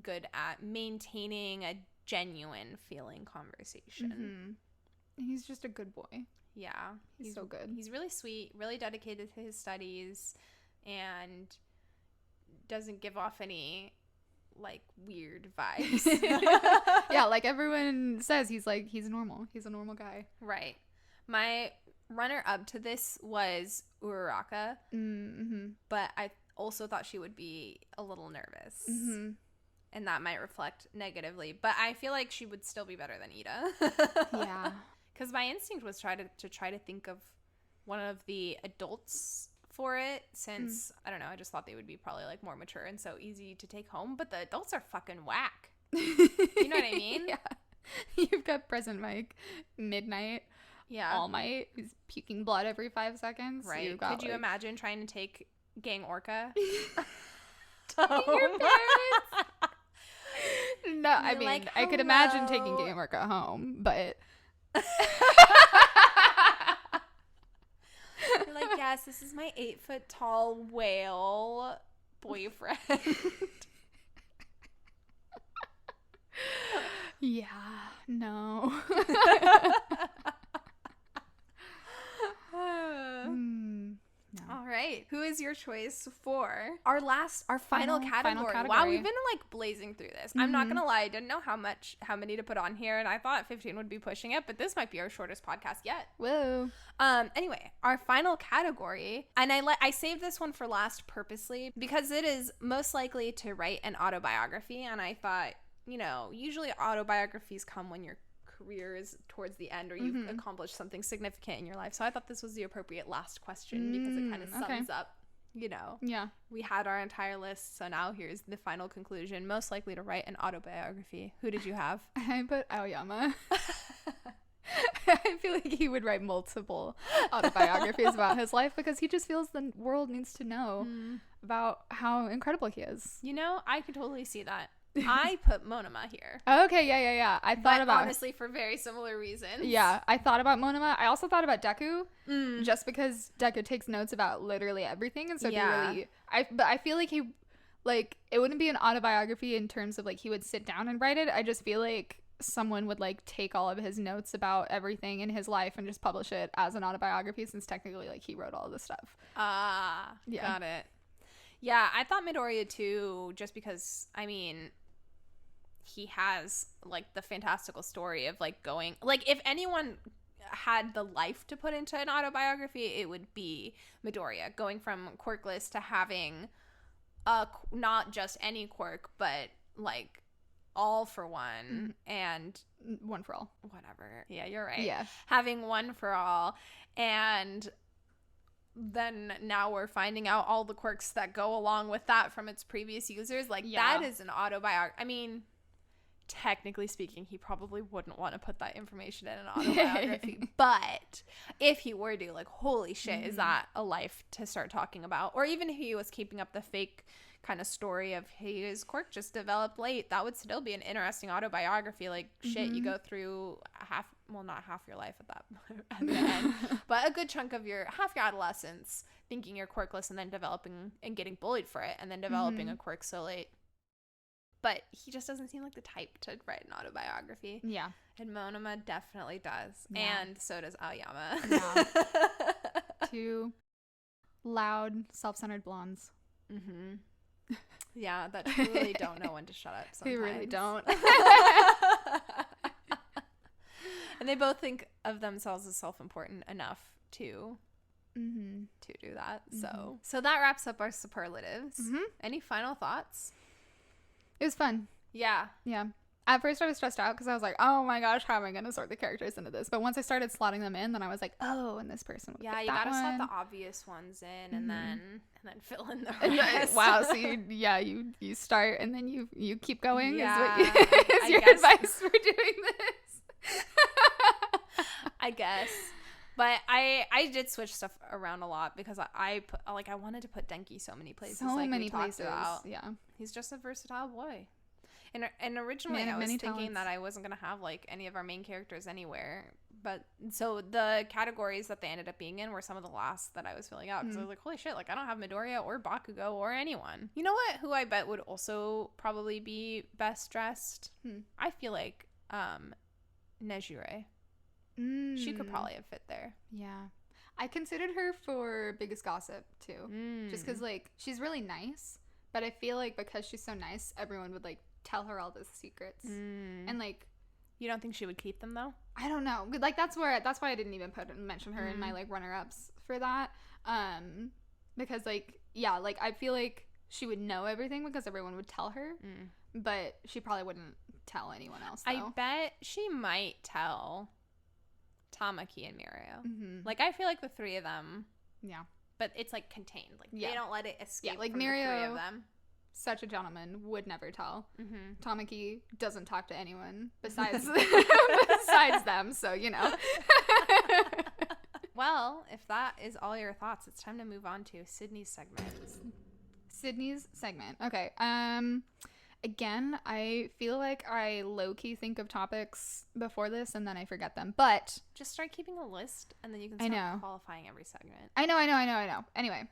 good at maintaining a genuine feeling conversation. He's just a good boy. Yeah. He's so good. He's really sweet, really dedicated to his studies, and doesn't give off any like weird vibes. Yeah, like everyone says, he's normal. He's a normal guy. Right. My runner up to this was Uraraka, but I also thought she would be a little nervous, and that might reflect negatively, but I feel like she would still be better than Ida. Yeah. Because my instinct was try to think of one of the adults for it, since I don't know, I just thought they would be probably like more mature and so easy to take home, but the adults are fucking whack. You know what I mean? Yeah. You've got Present Mike, Midnight, All Might, who's puking blood every 5 seconds. Right. Could you imagine trying to take Gang Orca? Your parents? No, I mean, like, I could imagine taking Gang Orca home, but you're like, yes, this is my 8-foot tall whale boyfriend. Yeah, no. No. All right. Who is your choice for our final category? Wow, we've been like blazing through this. I'm not gonna lie, I didn't know how many to put on here, and I thought 15 would be pushing it, but this might be our shortest podcast yet. Whoa. Anyway, our final category, and I saved this one for last purposely because it is most likely to write an autobiography, and I thought, you know, usually autobiographies come when your career is towards the end or you've accomplished something significant in your life. So I thought this was the appropriate last question because it kind of sums up, you know. Yeah. We had our entire list, so now here's the final conclusion. Most likely to write an autobiography. Who did you have? I put Aoyama. I feel like he would write multiple autobiographies about his life because he just feels the world needs to know about how incredible he is. You know, I could totally see that. I put Monoma here. Okay, yeah. I thought about, honestly, for very similar reasons. Yeah, I thought about Monoma. I also thought about Deku, just because Deku takes notes about literally everything, and so but I feel like it wouldn't be an autobiography in terms of like he would sit down and write it. I just feel like someone would like take all of his notes about everything in his life and just publish it as an autobiography, since technically like he wrote all this stuff. Got it. Yeah, I thought Midoriya too, just because, I mean, he has like the fantastical story of like going, like if anyone had the life to put into an autobiography, it would be Midoriya, going from quirkless to having not just any quirk, but like all for one and one for all. Whatever. Yeah, you're right. Yeah. Having one for all, and then now we're finding out all the quirks that go along with that from its previous users. Like that is an autobiography. I mean, technically speaking, he probably wouldn't want to put that information in an autobiography, but if he were to, like, holy shit, is that a life to start talking about? Or even if he was keeping up the fake kind of story of his quirk just developed late, that would still be an interesting autobiography. Like shit, you go through not half your life at the end, but a good chunk of half your adolescence thinking you're quirkless, and then developing and getting bullied for it, and then developing a quirk so late. But he just doesn't seem like the type to write an autobiography. Yeah. And Monoma definitely does. Yeah. And so does Aoyama. Yeah. Two loud, self-centered blondes. Yeah, that truly don't know when to shut up sometimes. They really don't. And they both think of themselves as self-important enough to do that. So that wraps up our superlatives. Any final thoughts? It was fun. Yeah. At first I was stressed out because I was like, oh my gosh, how am I going to sort the characters into this? But once I started slotting them in, then I was like, oh, and this person would fit you that gotta one. slot the obvious ones in, and then fill in the rest. Wow, so you start and then you keep going. Yeah, is your advice for doing this? I guess. But I did switch stuff around a lot because I wanted to put Denki so many places. Yeah. He's just a versatile boy. And originally I was thinking that I wasn't going to have like any of our main characters anywhere. But so the categories that they ended up being in were some of the last that I was filling out, because I was like, holy shit, like I don't have Midoriya or Bakugo or anyone. You know what? Who I bet would also probably be best dressed? I feel like Nejire. She could probably have fit there. Yeah. I considered her for Biggest Gossip too. Just because like she's really nice, but I feel like because she's so nice, everyone would like tell her all the secrets. And like, you don't think she would keep them though? I don't know. Like that's why I didn't even mention her in my like runner-ups for that. Because like, yeah, like I feel like she would know everything because everyone would tell her, but she probably wouldn't tell anyone else though. I bet she might tell Tamaki and Mirio. Like I feel like the three of them, but it's like contained, like they don't let it escape. Like from Mirio, the three of them, such a gentleman, would never tell. Tamaki doesn't talk to anyone besides them, so you know. Well, if that is all your thoughts, it's time to move on to Sydney's segment. Okay. Again, I feel like I low-key think of topics before this and then I forget them, but just start keeping a list and then you can start qualifying every segment. I know. Anyway,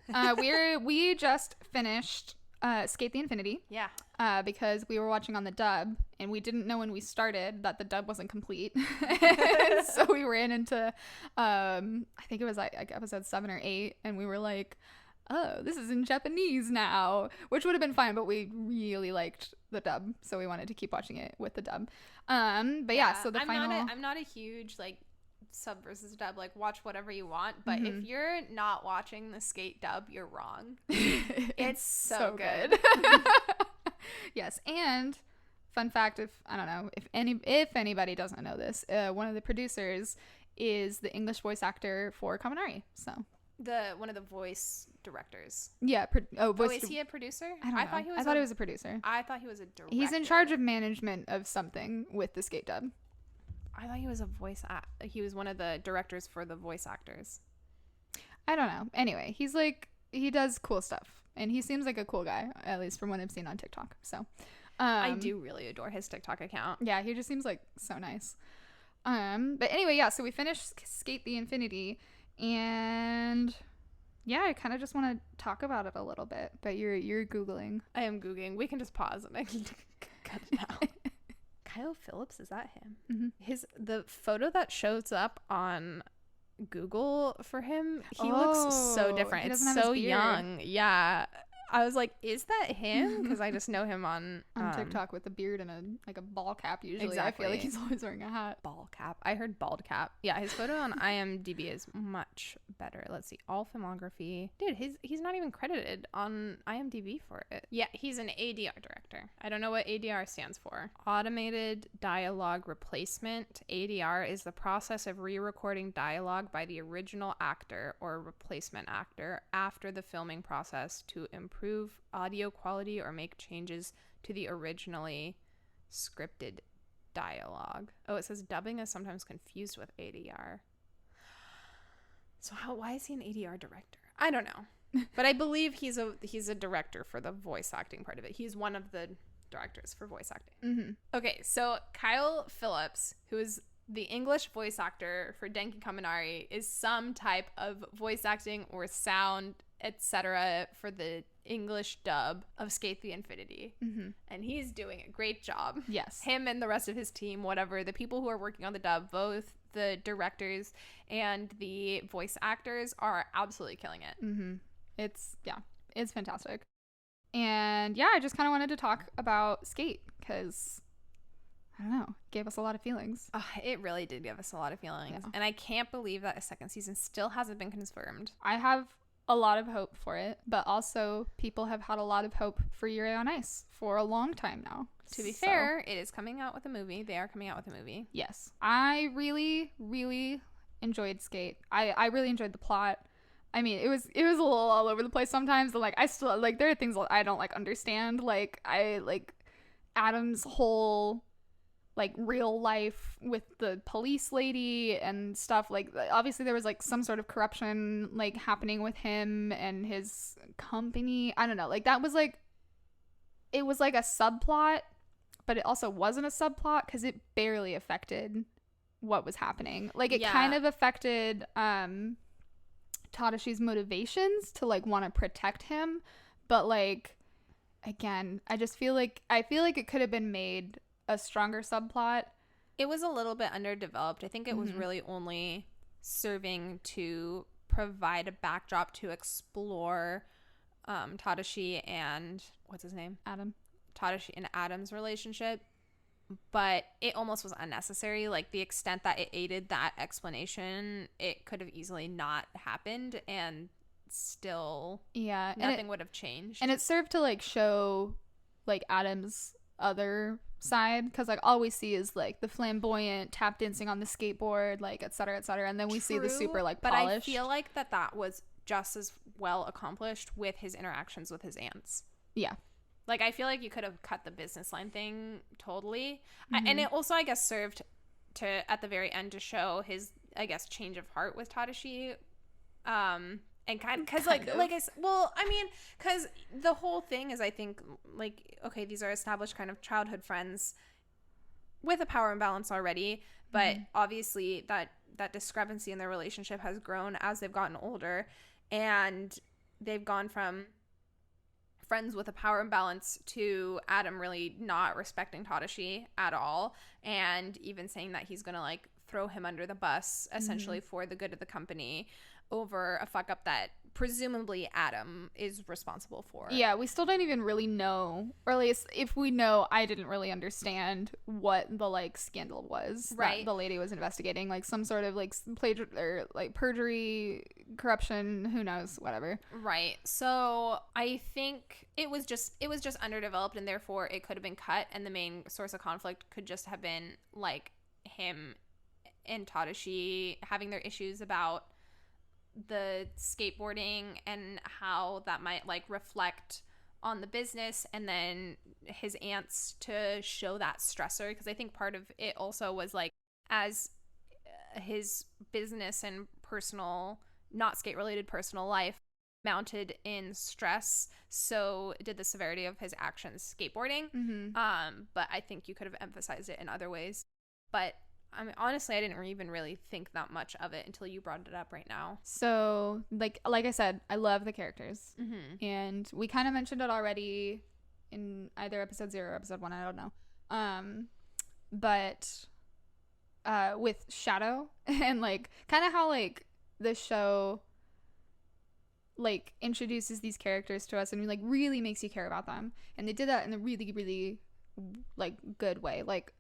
we just finished Escape the Infinity. Yeah. Because we were watching on the dub and we didn't know when we started that the dub wasn't complete. So we ran into I think it was like episode 7 or 8 and we were like, oh, this is in Japanese now, which would have been fine, but we really liked the dub, so we wanted to keep watching it with the dub. But yeah, so I'm not a huge like sub versus dub, like watch whatever you want, but if you're not watching the skate dub, you're wrong. It's so good. Yes, and fun fact, if anybody doesn't know this, one of the producers is the English voice actor for Kaminari, so one of the voice directors. Yeah. Is he a producer? I thought he was a producer. I thought he was a director. He's in charge of management of something with the skate dub. I thought he was he was one of the directors for the voice actors. I don't know. Anyway, he's like, he does cool stuff, and he seems like a cool guy, at least from what I've seen on TikTok. So I do really adore his TikTok account. Yeah, he just seems like so nice. But anyway, yeah, so we finished Skate the Infinity, and yeah, I kind of just want to talk about it a little bit. But you're Googling. I am Googling. We can just pause and I can cut it out. Kyle Phillips, is that him? Mm-hmm. The photo that shows up on Google for him, he looks so different. It's so young. Yeah. I was like, is that him? Because I just know him on TikTok with a beard and a ball cap usually. Exactly. I feel like he's always wearing a hat. Ball cap. I heard bald cap. Yeah, his photo on IMDb is much better. Let's see. All filmography. Dude, he's not even credited on IMDb for it. Yeah, he's an ADR director. I don't know what ADR stands for. Automated Dialogue Replacement. ADR is the process of re-recording dialogue by the original actor or replacement actor after the filming process to improve audio quality or make changes to the originally scripted dialogue. Oh, it says dubbing is sometimes confused with ADR. So why is he an ADR director? I don't know. But I believe he's a director for the voice acting part of it. He's one of the directors for voice acting. Mm-hmm. Okay, so Kyle Phillips, who is the English voice actor for Denki Kaminari, is some type of voice acting or sound, etc. for the English dub of Skate the Infinity. Mm-hmm. And he's doing a great job. Yes. Him and the rest of his team, whatever, the people who are working on the dub, both the directors and the voice actors are absolutely killing it. Mm-hmm. It's fantastic. And yeah, I just kind of wanted to talk about Skate because I don't know, it gave us a lot of feelings. It really did give us a lot of feelings. Yeah. And I can't believe that a second season still hasn't been confirmed. I have a lot of hope for it, but also people have had a lot of hope for Yuri on Ice for a long time now. To be fair, it is coming out with a movie. They are coming out with a movie. Yes. I really, really enjoyed Skate. I really enjoyed the plot. I mean, it was a little all over the place sometimes, but like I still like there are things I don't like understand. Like I like Adam's whole like real life with the police lady and stuff. Like obviously there was like some sort of corruption like happening with him and his company. I don't know. Like that was like it was like a subplot, but it also wasn't a subplot because it barely affected what was happening. Like it kind of affected Tadashi's motivations to like want to protect him, but like again, I feel like it could have been made a stronger subplot. It was a little bit underdeveloped. I think it was really only serving to provide a backdrop to explore Tadashi and what's his name? Adam. Tadashi and Adam's relationship, but it almost was unnecessary. Like the extent that it aided that explanation, it could have easily not happened and still nothing would have changed. And it served to like show like Adam's other side because like all we see is like the flamboyant tap dancing on the skateboard, like et cetera, and then we see the super like polished. But I feel like that was just as well accomplished with his interactions with his aunts. Yeah. Like, I feel like you could have cut the business line thing totally. And it also, I guess, served to, at the very end, to show his, I guess, change of heart with Tadashi. And kind of, because, because the whole thing is, I think, like, okay, these are established kind of childhood friends with a power imbalance already. But obviously, that discrepancy in their relationship has grown as they've gotten older. And they've gone from friends with a power imbalance to Adam really not respecting Tadashi at all, and even saying that he's gonna like throw him under the bus essentially for the good of the company over a fuck up that presumably Adam is responsible for. Yeah, we still don't even really know, or at least if we know, I didn't really understand what the like scandal was that the lady was investigating, like some sort of like or like perjury, corruption, who knows, whatever. Right. So I think it was just underdeveloped, and therefore it could have been cut, and the main source of conflict could just have been like him and Tadashi having their issues about the skateboarding and how that might like reflect on the business, and then his aunts to show that stressor, because I think part of it also was like as his business and personal, not skate related personal life mounted in stress, so did the severity of his actions skateboarding. But I think you could have emphasized it in other ways. But I mean, honestly, I didn't even really think that much of it until you brought it up right now. So like I said, I love the characters, and we kind of mentioned it already in either episode 0 or episode 1, I don't know. But with Shadow and like kind of how like the show like introduces these characters to us and like really makes you care about them, and they did that in a really, really like good way. Like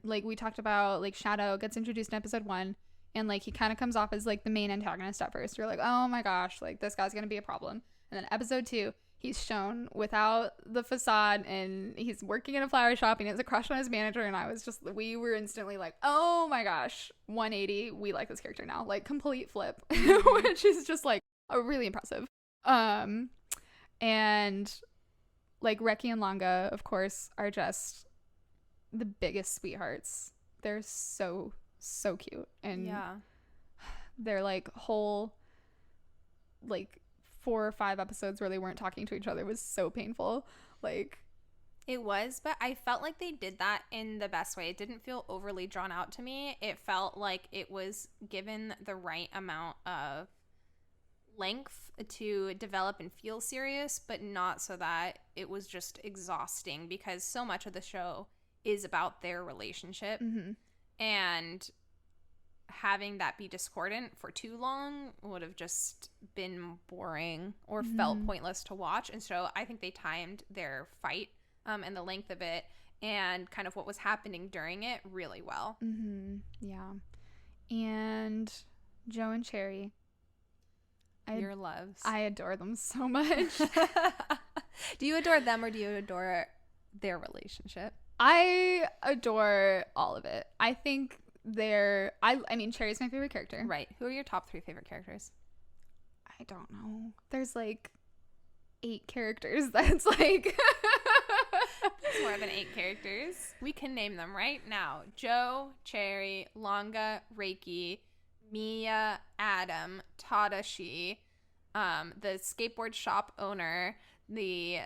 like we talked about, like Shadow gets introduced in episode 1, and like he kind of comes off as like the main antagonist at first. You're like, oh my gosh, like this guy's gonna be a problem. And then episode 2, he's shown without the facade, and he's working in a flower shop, and he has a crush on his manager, and we were instantly like, oh my gosh, 180, we like this character now, like complete flip. Which is just like really impressive. And like Reki and Longa, of course, are just the biggest sweethearts. They're so cute, and they're like whole like 4 or 5 episodes where they weren't talking to each other was so painful. Like it was, but I felt like they did that in the best way. It didn't feel overly drawn out to me. It felt like it was given the right amount of length to develop and feel serious, but not so that it was just exhausting, because so much of the show is about their relationship, and having that be discordant for too long would have just been boring or felt pointless to watch. And so I think they timed their fight and the length of it and kind of what was happening during it really well. Yeah. And Joe and Cherry, your loves. I adore them so much. Do you adore them, or do you adore their relationship? I adore all of it. I think I mean, Cherry's my favorite character. Right. Who are your top 3 favorite characters? I don't know. There's like 8 characters. That's like There's more than 8 characters. We can name them right now. Joe, Cherry, Longa, Reiki, Mia, Adam, Tadashi, the skateboard shop owner, the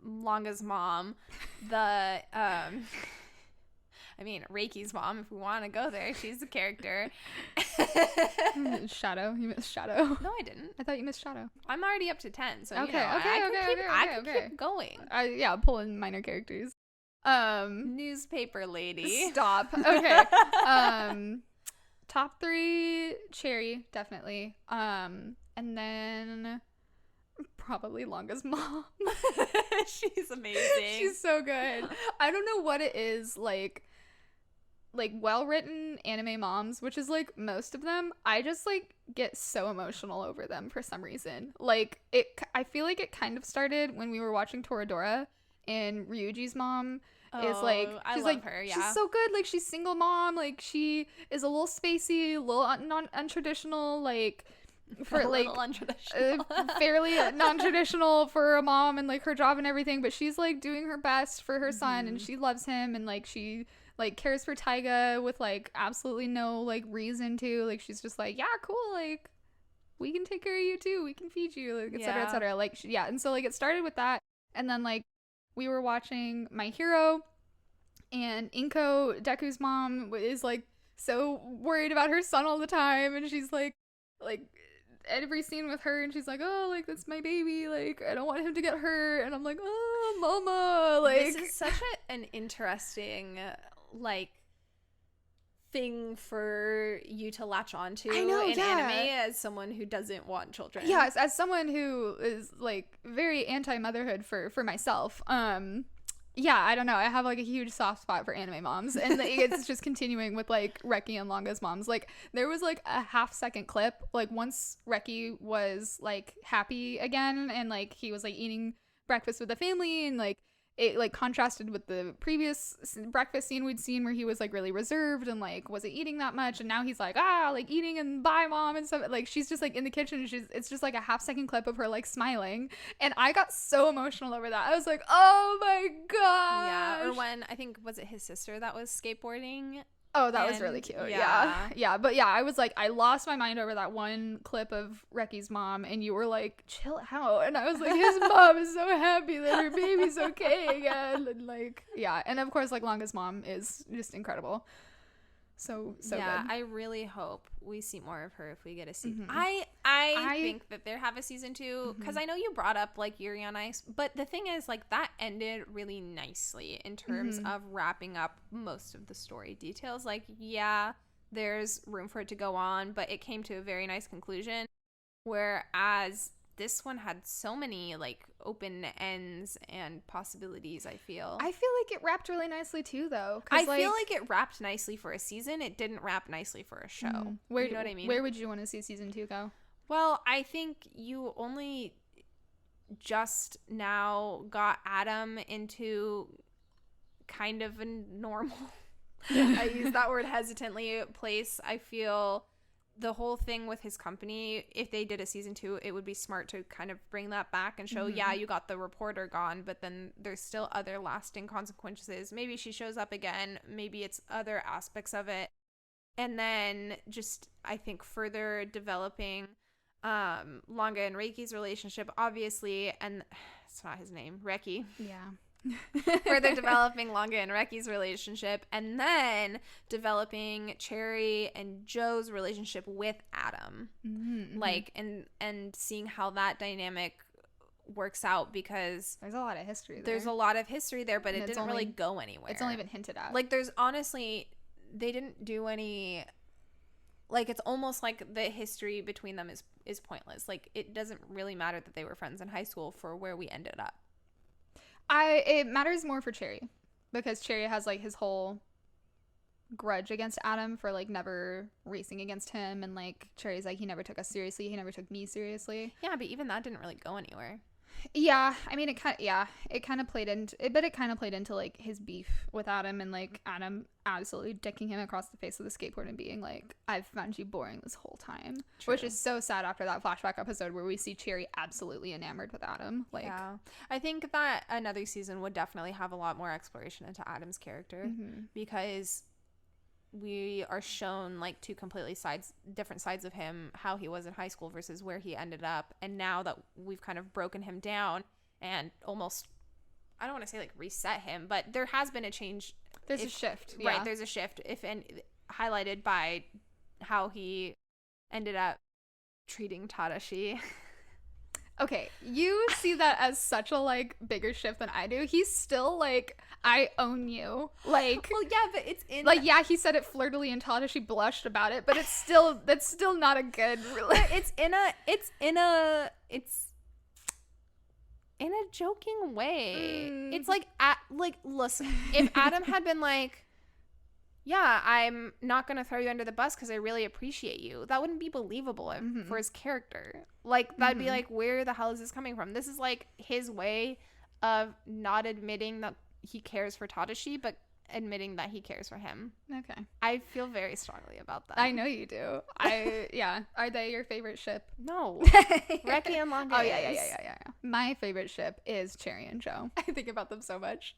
Longa's mom, the I mean, Reiki's mom, if we want to go there. She's a character. Shadow. You missed Shadow. No, I didn't. I thought you missed Shadow. I'm already up to 10, so okay, I can keep going. Yeah, pull in minor characters. Newspaper lady. Stop. Okay. Top 3, Cherry, definitely. And then probably Longa's mom. She's amazing. She's so good. I don't know what it is, like well-written anime moms, which is like most of them, I just like get so emotional over them for some reason. Like I feel like it kind of started when we were watching Toradora, and Ryuji's mom is like, I she's love like her. Yeah, she's so good. Like she's single mom, like she is a little spacey, a little untraditional, like for like fairly non-traditional for a mom and like her job and everything, but she's like doing her best for her son, and she loves him, and like she like cares for Taiga with like absolutely no like reason to. Like she's just like, yeah, cool, like we can take care of you too, we can feed you, like etc etc. Like and so like it started with that, and then like we were watching My Hero, and Inko, Deku's mom, is like so worried about her son all the time, and she's like every scene with her, and she's like, oh, like that's my baby, like I don't want him to get hurt, and I'm like, oh mama, like this is such an interesting like thing for you to latch onto in anime as someone who doesn't want children. Yes, as someone who is like very anti-motherhood for myself. Yeah, I don't know. I have like a huge soft spot for anime moms, and like, it's just continuing with like Reki and Longa's moms. Like there was like a 1/2-second clip, like once Reki was like happy again, and like he was like eating breakfast with the family, and like it like contrasted with the previous breakfast scene we'd seen where he was like really reserved and like wasn't eating that much, and now he's like like eating and bye mom and stuff. Like she's just like in the kitchen, and it's just like a 1/2-second clip of her like smiling, and I got so emotional over that. I was like, oh my god. Yeah, or when I think was it his sister that was skateboarding Oh, that was really cute. Yeah. But yeah, I was like, I lost my mind over that one clip of Reki's mom, and you were like, chill out. And I was like, his mom is so happy that her baby's okay again. And like, yeah. And of course, like, Langa's mom is just incredible. So yeah, good. I really hope we see more of her if we get a season. I think that they'll have a season 2, because I know you brought up like Yuri on Ice, but the thing is, like, that ended really nicely in terms of wrapping up most of the story details. Like, yeah, there's room for it to go on, but it came to a very nice conclusion, whereas this one had so many like open ends and possibilities. I feel like it wrapped really nicely too, though. I feel like it wrapped nicely for a season. It didn't wrap nicely for a show. You know what I mean? Where would you want to see season 2 go? Well, I think you only just now got Adam into kind of a normal, I use that word hesitantly, place. I feel the whole thing with his company, if they did a season 2, it would be smart to kind of bring that back and show, yeah, you got the reporter gone, but then there's still other lasting consequences. Maybe she shows up again. Maybe it's other aspects of it. And then just, I think, further developing Langa and Reiki's relationship, obviously, and it's not his name, Reki. Yeah. Further developing Langa and Reki's relationship, and then developing Cherry and Joe's relationship with Adam, like, and seeing how that dynamic works out, because there's a lot of history there. But it didn't really go anywhere. It's only been hinted at. Like, there's honestly, they didn't do any, like, it's almost like the history between them is pointless. Like, it doesn't really matter that they were friends in high school for where we ended up. It matters more for Cherry, because Cherry has like his whole grudge against Adam for like never racing against him, and like Cherry's like, he never took us seriously, he never took me seriously. Yeah, but even that didn't really go anywhere. Yeah, I mean, it kind of played into like his beef with Adam, and like Adam absolutely dicking him across the face with a skateboard and being like, I've found you boring this whole time. True. Which is so sad after that flashback episode where we see Cherry absolutely enamored with Adam. Like, yeah, I think that another season would definitely have a lot more exploration into Adam's character, because we are shown like two completely different sides of him, how he was in high school versus where he ended up. And now that we've kind of broken him down and almost, I don't want to say like reset him, but there has been a change. There's a shift. Yeah. Right. There's a shift, highlighted by how he ended up treating Tadashi. Okay, you see that as such a like bigger shift than I do. He's still like, I own you. Like, well, yeah, but it's in like, yeah, he said it flirtily and Tadashi blushed about it, but that's still not a good. It's in a joking way. It's like, listen, if Adam had been like, yeah, I'm not going to throw you under the bus because I really appreciate you, that wouldn't be believable for his character. Like, that'd be like, where the hell is this coming from? This is like his way of not admitting that he cares for Tadashi, but admitting that he cares for him. Okay. I feel very strongly about that. I know you do. Yeah. Are they your favorite ship? No. Reki and Langa. Oh, yeah. My favorite ship is Cherry and Joe. I think about them so much.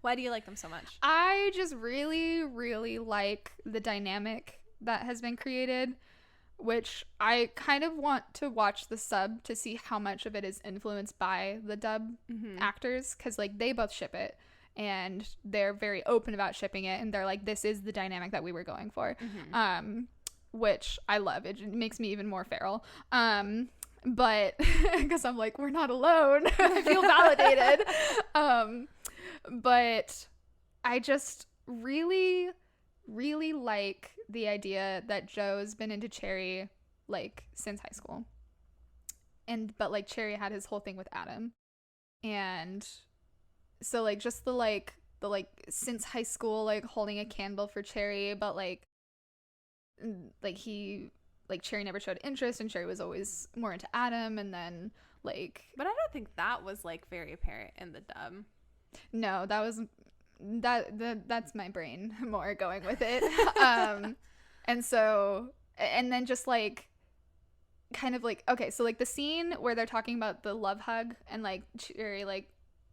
Why do you like them so much? I just really, really like the dynamic that has been created, which I kind of want to watch the sub to see how much of it is influenced by the dub actors, because like they both ship it and they're very open about shipping it, and they're like, this is the dynamic that we were going for, which I love. It makes me even more feral. But because I'm like, we're not alone. I feel validated. But I just really, really like the idea that Joe's been into Cherry like since high school, but like Cherry had his whole thing with Adam, and so like just the since high school, like holding a candle for Cherry, but like he like Cherry never showed interest and Cherry was always more into Adam, and then like, but I don't think that was like very apparent in the dub. No, that was that's my brain more going with it. And then just like kind of like, okay, so like the scene where they're talking about the love hug and like Cherry like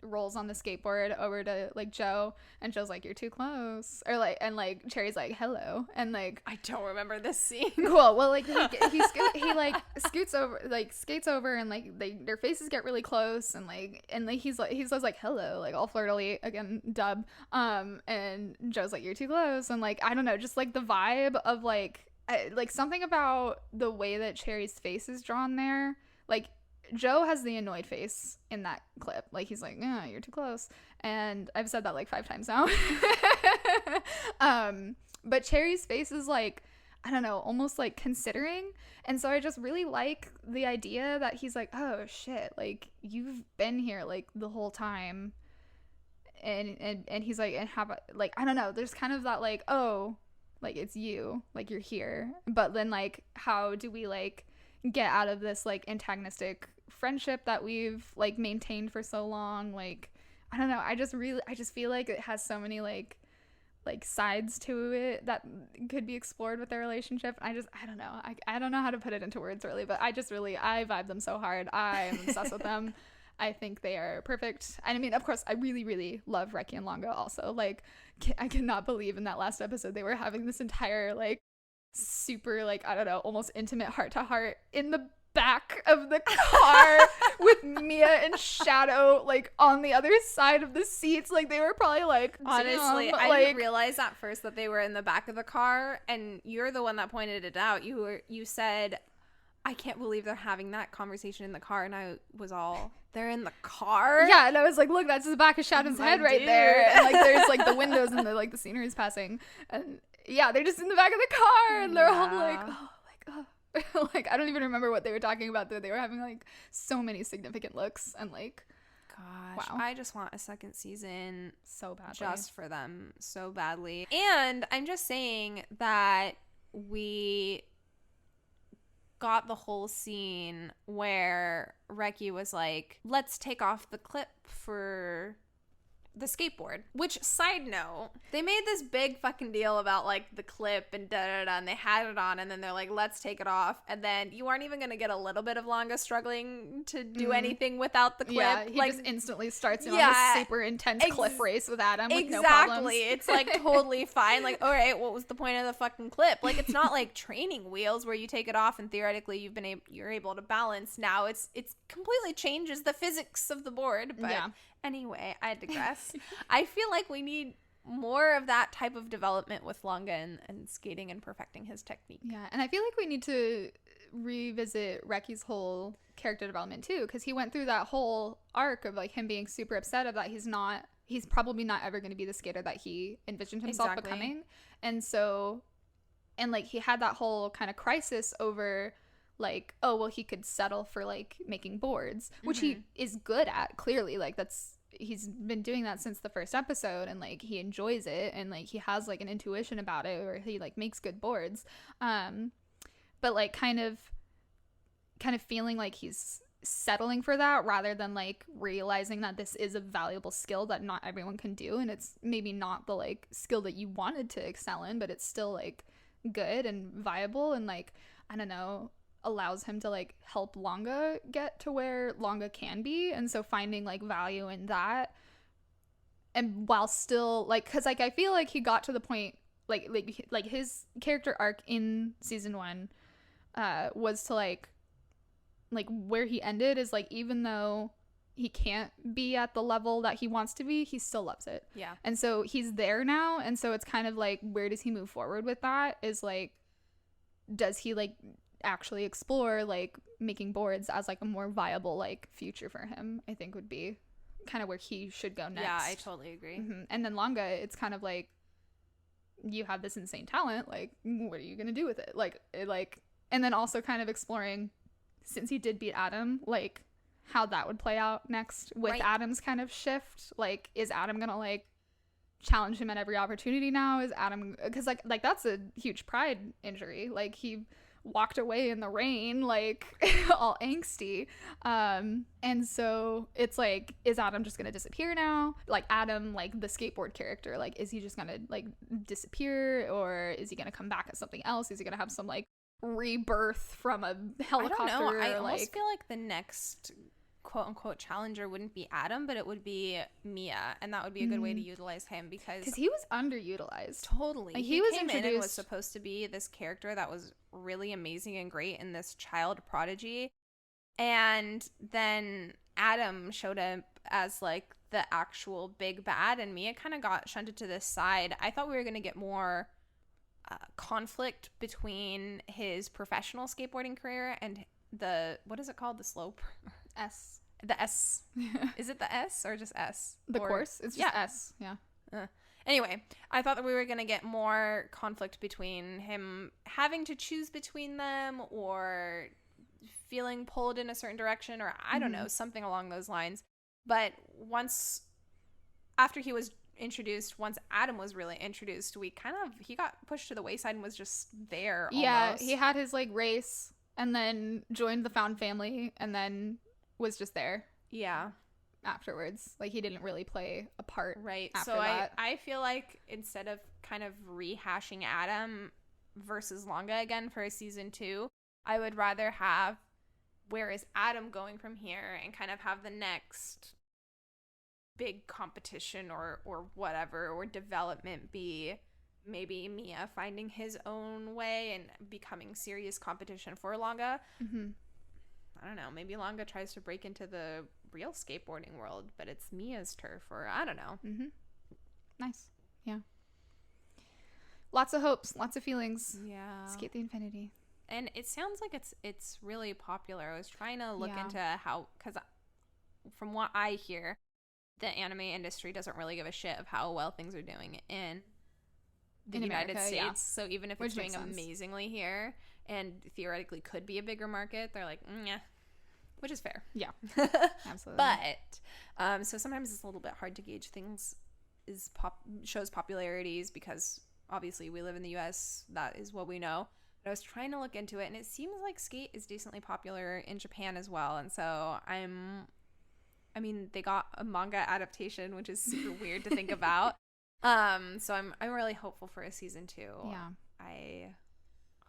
rolls on the skateboard over to like Joe, and Joe's like, you're too close, or like, and like Cherry's like, hello, and like, I don't remember this scene. Cool. Well, like he like skates over, and like their faces get really close, and he says like hello, like all flirtily again, dub, and Joe's like, you're too close, and like I don't know, just like the vibe of like something about the way that Cherry's face is drawn there, like. Joe has the annoyed face in that clip. Like, he's like, yeah, you're too close. And I've said that like 5 times now. But Cherry's face is like, I don't know, almost like considering. And so I just really like the idea that he's like, oh shit, like you've been here like the whole time. And he's like, and have like, I don't know, there's kind of that like, oh, like it's you, like you're here. But then like, how do we like get out of this like antagonistic friendship that we've like maintained for so long? Like I don't know, I just feel like it has so many like sides to it that could be explored with their relationship. I don't know, I don't know how to put it into words really, but I vibe them so hard. I am obsessed with them. I think they are perfect. And I mean, of course, I really, really love Reki and Longa also. Like, I cannot believe in that last episode they were having this entire like super like, I don't know, almost intimate heart to heart in the back of the car with Mia and Shadow like on the other side of the seats. Like they were probably like, honestly, I didn't realize at first that they were in the back of the car, and you're the one that pointed it out. You said, I can't believe they're having that conversation in the car, and I was all, they're in the car? Yeah, and I was like, look, that's the back of Shadow's head right there, and like there's like the windows and the like the scenery's passing, and yeah, they're just in the back of the car, and they're all like, oh, like, oh. Like, I don't even remember what they were talking about, though. They were having, like, so many significant looks, and, like, gosh, wow. I just want a second season so badly. Just for them, so badly. And I'm just saying that we got the whole scene where Reki was like, let's take off the clip for the skateboard. Which, side note, they made this big fucking deal about like the clip and da-da-da, and they had it on, and then they're like, let's take it off, and then you aren't even gonna get a little bit of Longa struggling to do anything without the clip. Yeah, he like, just instantly starts on a super intense cliff race with Adam with no problems. It's like totally fine. Like, all right, what was the point of the fucking clip? Like, it's not like training wheels where you take it off and theoretically you're able to balance. Now it's completely changes the physics of the board. But yeah. Anyway, I digress. I feel like we need more of that type of development with Longa and skating and perfecting his technique. Yeah, and I feel like we need to revisit Reki's whole character development too, because he went through that whole arc of like him being super upset of that he's probably not ever going to be the skater that he envisioned himself becoming. And so, and like he had that whole kind of crisis over like, oh, well, he could settle for like making boards, which he is good at, clearly. Like he's been doing that since the first episode, and like he enjoys it, and like he has like an intuition about it where he like makes good boards, but like kind of feeling like he's settling for that rather than like realizing that this is a valuable skill that not everyone can do, and it's maybe not the like skill that you wanted to excel in, but it's still like good and viable, and like, I don't know, allows him to like help Longa get to where Longa can be. And so finding like value in that, and while still like, because like I feel like he got to the point like his character arc in season 1 was to like where he ended is like, even though he can't be at the level that he wants to be, he still loves it. Yeah. And so he's there now, and so it's kind of like, where does he move forward with that? Is like, does he like actually explore like making boards as like a more viable like future for him? I think would be kind of where he should go next. Yeah, I totally agree. And then Longa, it's kind of like, you have this insane talent, like what are you gonna do with it? Like and then also kind of exploring, since he did beat Adam, like how that would play out next with Adam's kind of shift. Like, is Adam gonna like challenge him at every opportunity now? Is Adam, because like that's a huge pride injury. Like, he walked away in the rain, like all angsty, and so it's like, is Adam just gonna disappear now? Like, Adam, like the skateboard character, like, is he just gonna like disappear, or is he gonna come back as something else? Is he gonna have some like rebirth from a helicopter? I don't know. I almost feel like the next quote unquote challenger wouldn't be Adam, but it would be Mia, and that would be a good way to utilize him because he was underutilized. Totally. Like, he was came in and was supposed to be this character that was really amazing and great in this child prodigy, and then Adam showed up as like the actual big bad, and Mia kind of got shunted to this side. I thought we were going to get more conflict between his professional skateboarding career and the, what is it called? The slope? S. The S. Is it the S or just S? The course? It's just S. Yeah. Anyway, I thought that we were going to get more conflict between him having to choose between them or feeling pulled in a certain direction, or I don't know, something along those lines. But after he was introduced, once Adam was really introduced, he got pushed to the wayside and was just there almost. Yeah, he had his like race and then joined the found family and then was just there. Yeah. Afterwards. Like, he didn't really play a part. Right. After so that. I feel like instead of kind of rehashing Adam versus Longa again for a season 2, I would rather have where is Adam going from here and kind of have the next big competition or whatever, or development be maybe Mia finding his own way and becoming serious competition for Longa. I don't know, maybe Longa tries to break into the real skateboarding world, but it's Mia's turf, or I don't know. Nice. Yeah. Lots of hopes, lots of feelings. Yeah. Skate the Infinity. And it sounds like it's really popular. I was trying to look into how, because from what I hear, the anime industry doesn't really give a shit of how well things are doing in the United States. Yeah. So even if it's doing amazingly here and theoretically could be a bigger market, they're like, yeah, which is fair. Yeah, absolutely. But so sometimes it's a little bit hard to gauge things shows popularities, because obviously we live in the US. That is what we know. But I was trying to look into it, and it seems like skate is decently popular in Japan as well. And so I mean, they got a manga adaptation, which is super weird to think about. So I'm really hopeful for a season 2. Yeah. I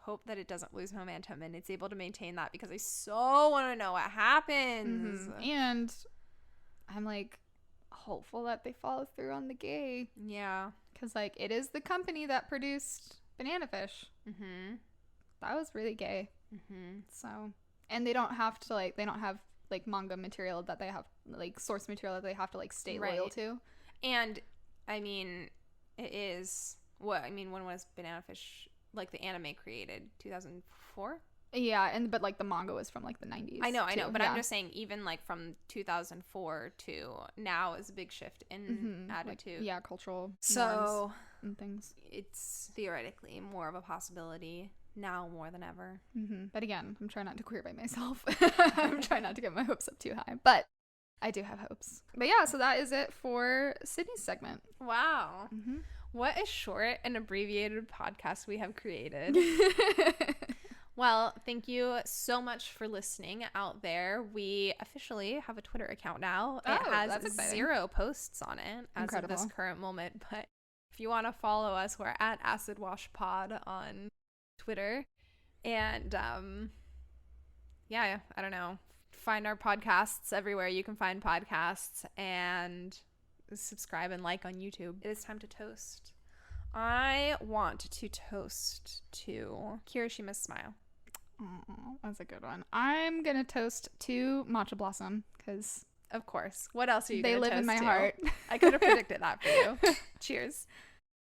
hope that it doesn't lose momentum and it's able to maintain that, because I so want to know what happens. And I'm like hopeful that they follow through on the gay. Yeah. Because like it is the company that produced Banana Fish. That was really gay. So, and they don't have manga material that they have, like source material that they have to like stay loyal to. And I mean, it is when was Banana Fish, like the anime, created? 2004? Yeah, but like the manga was from like the 90s. I know, but I'm just saying, even like from 2004 to now is a big shift in attitude. Like, cultural norms and things. It's theoretically more of a possibility now more than ever. But again, I'm trying not to queerbait myself. I'm trying not to get my hopes up too high, but I do have hopes. But yeah, so that is it for Sydney's segment. Wow. What a short and abbreviated podcast we have created. Well, thank you so much for listening out there. We officially have a Twitter account now. It has 0 posts on it as of this current moment, but if you want to follow us, we're at Acid Wash Pod on Twitter. And I don't know, find our podcasts everywhere you can find podcasts, and subscribe and like on YouTube. It is time to toast. I want to toast to Kirishima's smile. Oh, that's a good one. I'm gonna toast to Matcha Blossom, because of course. What else are you gonna toast to? They live in my heart. I could have predicted that for you. Cheers.